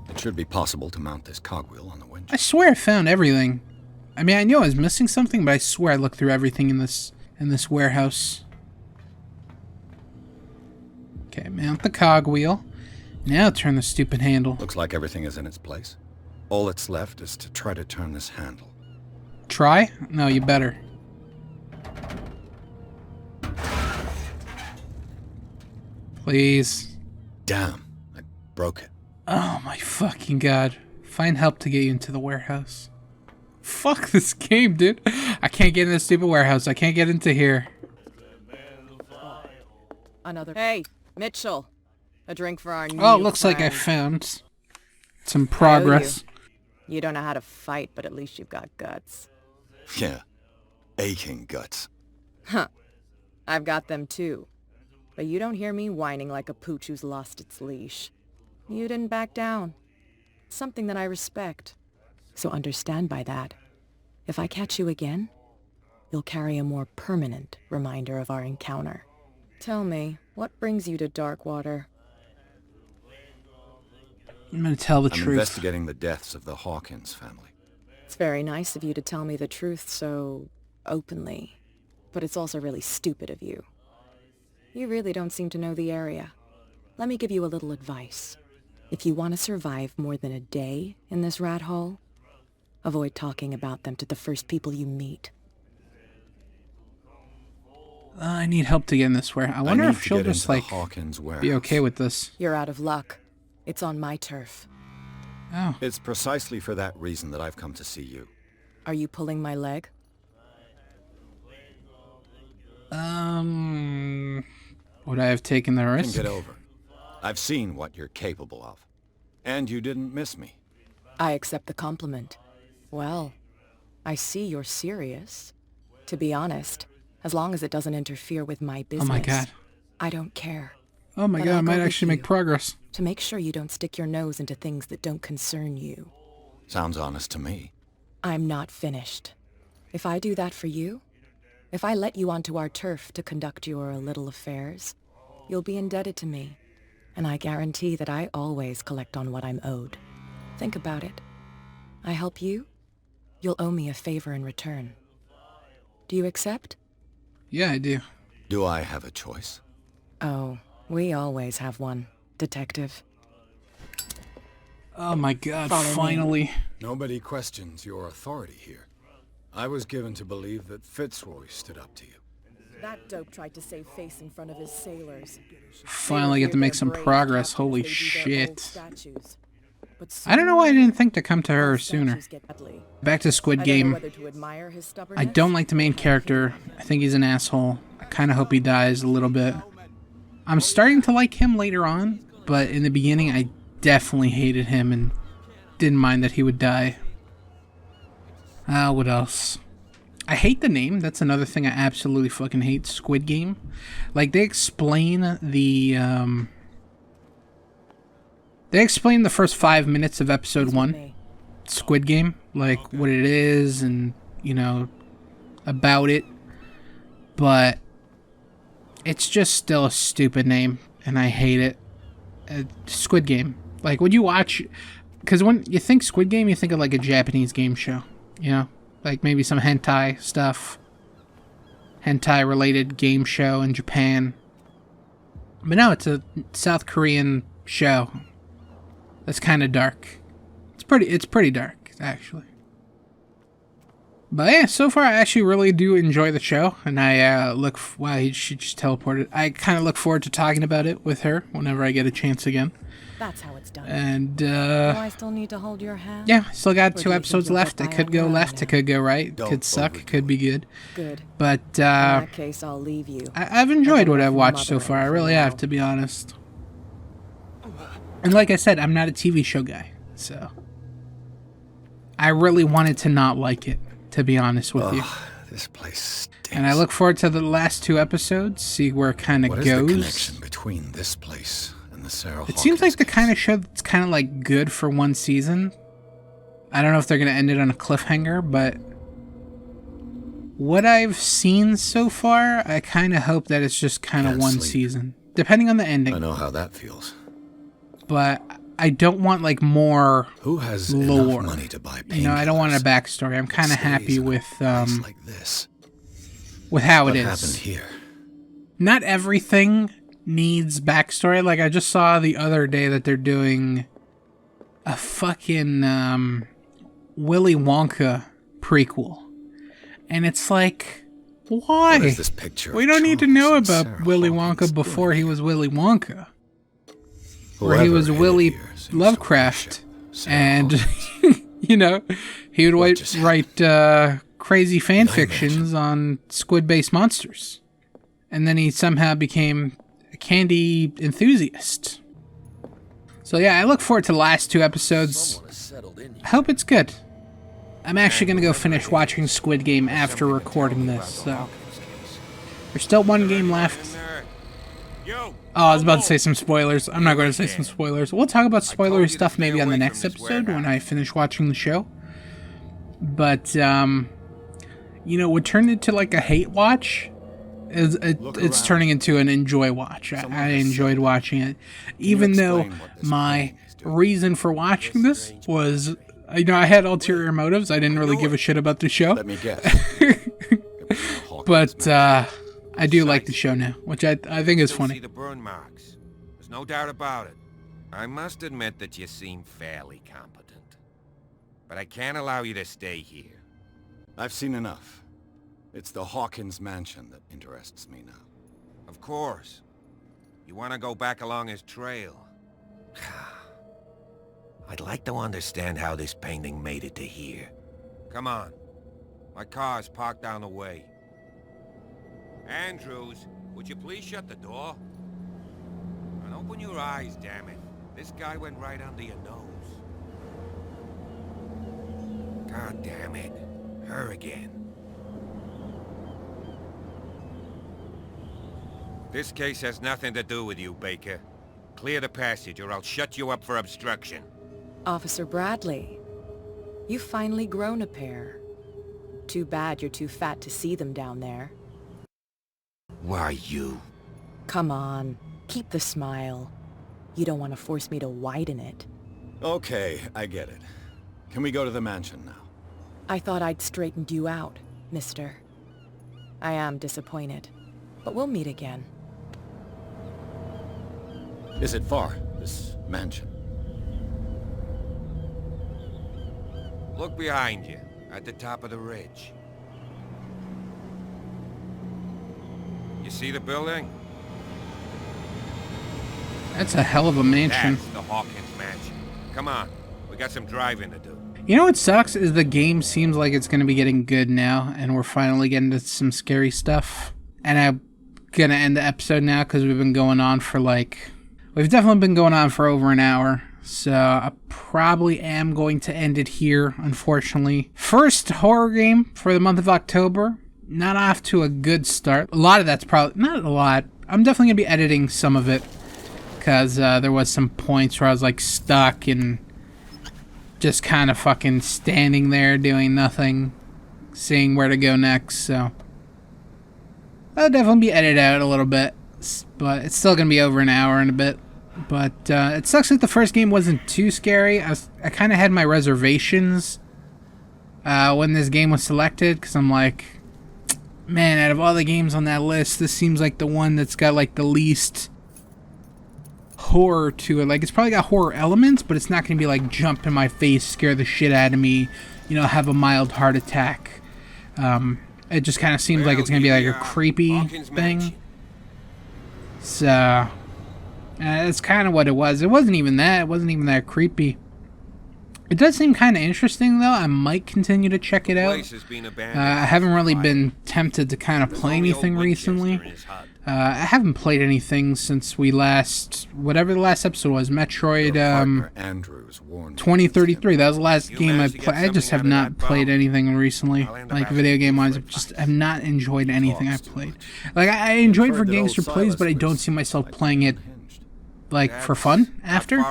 It should be possible to mount this cogwheel on the winch. I swear I found everything. I mean, I knew I was missing something, but I swear I looked through everything in this warehouse. Okay, mount the cogwheel. Now turn the stupid handle. Looks like everything is in its place. All that's left is to try to turn this handle. Try? No, you better. Please. Damn, I broke it. Oh my fucking god. Find help to get you into the warehouse. Fuck this game, dude. I can't get in this stupid warehouse. I can't get into here. Another. Hey, Mitchell. A drink for our new Oh, it looks friend. like I found some progress. You don't know how to fight, but at least you've got guts. Yeah, aching guts. Huh. I've got them too. But you don't hear me whining like a pooch who's lost its leash. You didn't back down. Something that I respect. So understand by that. If I catch you again, you'll carry a more permanent reminder of our encounter. Tell me, what brings you to Darkwater? I'm gonna tell the I'm truth. Investigating the deaths of the Hawkins family. It's very nice of you to tell me the truth so openly, but it's also really stupid of you. You really don't seem to know the area. Let me give you a little advice. If you want to survive more than a day in this rat hole, avoid talking about them to the first people you meet. I need help to get in this warehouse. I wonder if she'll just, like, be okay with this. You're out of luck. It's on my turf. Oh. It's precisely for that reason that I've come to see you. Are you pulling my leg? Would I have taken the risk? Get over. I've seen what you're capable of. And you didn't miss me. I accept the compliment. Well, I see you're serious. To be honest, as long as it doesn't interfere with my business. Oh my god. I don't care. Oh my god, I might actually make progress. To make sure you don't stick your nose into things that don't concern you. Sounds honest to me. I'm not finished. If I do that for you, if I let you onto our turf to conduct your little affairs, you'll be indebted to me. And I guarantee that I always collect on what I'm owed. Think about it. I help you, you'll owe me a favor in return. Do you accept? Yeah, I do. Do I have a choice? Oh, we always have one, Detective. Oh my god, Follow finally. me. Nobody questions your authority here. I was given to believe that Fitzroy stood up to you. That dope tried to save face in front of his sailors. Finally get to make some progress. Holy shit. I don't know why I didn't think to come to her sooner. Back to Squid Game. I don't like the main character. I think he's an asshole. I kind of hope he dies a little bit. I'm starting to like him later on, but in the beginning I definitely hated him and didn't mind that he would die. What else? I hate the name. That's another thing I absolutely fucking hate. Squid Game. Like, they explain the first 5 minutes of episode 1. Squid Game. Like, what it is and, you know, about it. But it's just still a stupid name, and I hate it. Squid Game. Like, when you watch... Because when you think Squid Game, you think of, like, a Japanese game show. You know? Like, maybe some hentai stuff. Hentai-related game show in Japan. But no, it's a South Korean show. That's kind of dark. It's pretty dark, actually. But yeah, so far I actually really do enjoy the show, and I wow, she just teleported. I kind of look forward to talking about it with her whenever I get a chance again. That's how it's done. And Do I still need to hold your hand? yeah, still got 2 episodes left. It could go left, it could go right, it could suck, it could be good. Good. But In that case, I'll leave you. I've enjoyed what I've watched so far. I really have, to be honest. And like I said, I'm not a TV show guy, so I really wanted to not like it, to be honest with you. This place stinks. And I look forward to the last 2 episodes, see where it kind of goes. What is the connection between this place and the Sarah It seems like the kind of show that's kind of like good for 1 season. I don't know if they're going to end it on a cliffhanger, but what I've seen so far, I kind of hope that it's just kind of 1 season, depending on the ending. I know how that feels. But I don't want like more Who has lore. enough money to buy painkillers? You know, I don't want a backstory. I'm kind of happy with like this. with how What it happened is. here? Not everything needs backstory. Like, I just saw the other day that they're doing a fucking Willy Wonka prequel, and it's like, why? What is this picture We of don't need to know Charles and about Sarah Willy Hawkins Wonka before he was Willy Wonka. Where he Whoever was hid it Willy here seems so Lovecraft, Sarah and Hawkins. you know, he would What just write crazy fan fictions on squid-based monsters, and then he somehow became a candy enthusiast. So yeah, I look forward to the last 2 episodes. I hope it's good. I'm actually gonna go finish watching Squid Game after recording this. So there's still 1 game left. Oh, I was about to say some spoilers. I'm not going to say some spoilers. We'll talk about spoilery stuff maybe on the next episode when I finish watching the show. But, you know, what turned into like a hate watch, it's turning into an enjoy watch. I enjoyed watching it. Even though my reason for watching this was, you know, I had ulterior motives. I didn't really give a shit about the show. Let me guess. But, I do like the show now, which I think is See funny. the burn marks. There's no doubt about it. I must admit that you seem fairly competent. But I can't allow you to stay here. I've seen enough. It's the Hawkins mansion that interests me now. Of course. You want to go back along his trail. I'd like to understand how this painting made it to here. Come on. My car's parked down the way. Andrews, would you please shut the door? And open your eyes, damn it. This guy went right under your nose. God damn it. Her again. This case has nothing to do with you, Baker. Clear the passage or I'll shut you up for obstruction. Officer Bradley, you've finally grown a pair. Too bad you're too fat to see them down there. Why you? Come on, keep the smile. You don't want to force me to widen it. Okay, I get it. Can we go to the mansion now? I thought I'd straightened you out, mister. I am disappointed, but we'll meet again. Is it far, this mansion? Look behind you, at the top of the ridge. You see the building? That's a hell of a mansion. That's the Hawkins mansion. Come on, we got some driving to do. You know what sucks is the game seems like it's going to be getting good now, and we're finally getting to some scary stuff. And I'm going to end the episode now because we've been going on for we've definitely been going on for over an hour. So I probably am going to end it here, unfortunately. First horror game for the month of October. Not off to a good start. A lot of that's probably, not a lot. I'm definitely going to be editing some of it because there was some points where I was stuck and just kind of fucking standing there doing nothing, seeing where to go next. So I'll definitely be edited out a little bit, but it's still going to be over an hour and a bit. But it sucks that the first game wasn't too scary. I kind of had my reservations when this game was selected, because I'm like, man, out of all the games on that list, this seems like the one that's got the least horror to it. It's probably got horror elements, but it's not going to be jump in my face, scare the shit out of me, have a mild heart attack. It just kind of seems like it's going to be a creepy thing. So that's kind of what it was. It wasn't even that. It wasn't even that creepy. It does seem kind of interesting, though. I might continue to check it out. I haven't really been tempted to kind of play anything recently. I haven't played anything since we last, whatever the last episode was, Metroid 2033. That was the last game I played. I just have not played anything recently, video game-wise. I just have not enjoyed anything I've played. I enjoyed for Gangsta Plays, but I don't see myself playing it, for fun after.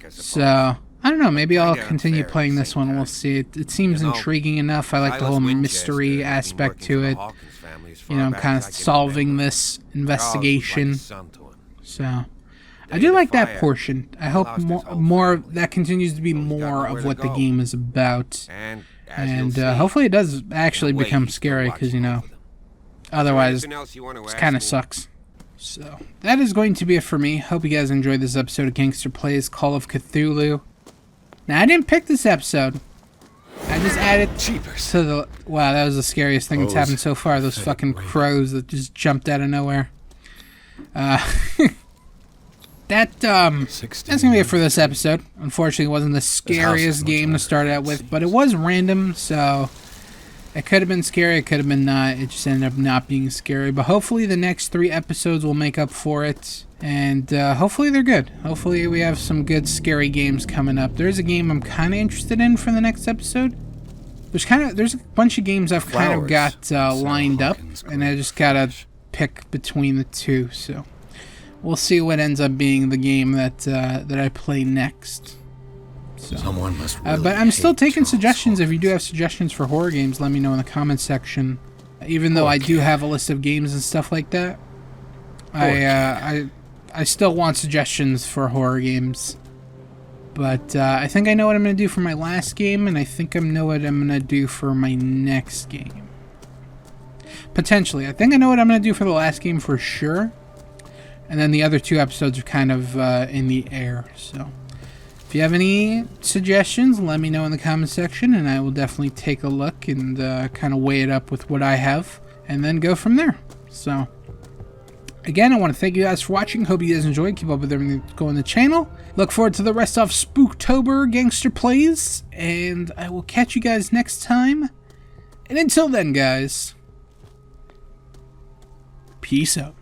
So I don't know, maybe I'll continue playing this one, we'll see. It seems intriguing enough. I like the whole mystery aspect to it. I'm kind of solving this investigation. So, I do like that portion. I hope more that continues to be more of what the game is about. And hopefully it does actually become scary, because, otherwise it kind of sucks. So, that is going to be it for me. Hope you guys enjoyed this episode of Gangsta Plays Call of Cthulhu. Now, I didn't pick this episode. I just added to the... Wow, that was the scariest thing that's happened so far. Those fucking crows that just jumped out of nowhere. That's going to be it for this episode. Unfortunately, it wasn't the scariest game to start out with, but it was random, so... It could have been scary, it could have been not. It just ended up not being scary. But hopefully the next 3 episodes will make up for it. And hopefully they're good. Hopefully we have some good scary games coming up. There's a game I'm kind of interested in for the next episode. There's a bunch of games I've kind of got lined up. And I just got to pick between the two. So we'll see what ends up being the game that I play next. So. Someone must really but I'm still taking suggestions. If you do have suggestions for horror games, let me know in the comments section. Even though I do have a list of games and stuff like that, I still want suggestions for horror games. But I think I know what I'm going to do for my last game, and I think I know what I'm going to do for my next game. Potentially. I think I know what I'm going to do for the last game for sure. And then the other 2 episodes are kind of in the air. So if you have any suggestions, let me know in the comment section, and I will definitely take a look and kind of weigh it up with what I have, and then go from there. So again, I want to thank you guys for watching. Hope you guys enjoyed. Keep up with everything that's going on the channel. Look forward to the rest of Spooktober Gangster Plays, and I will catch you guys next time. And until then, guys, peace out.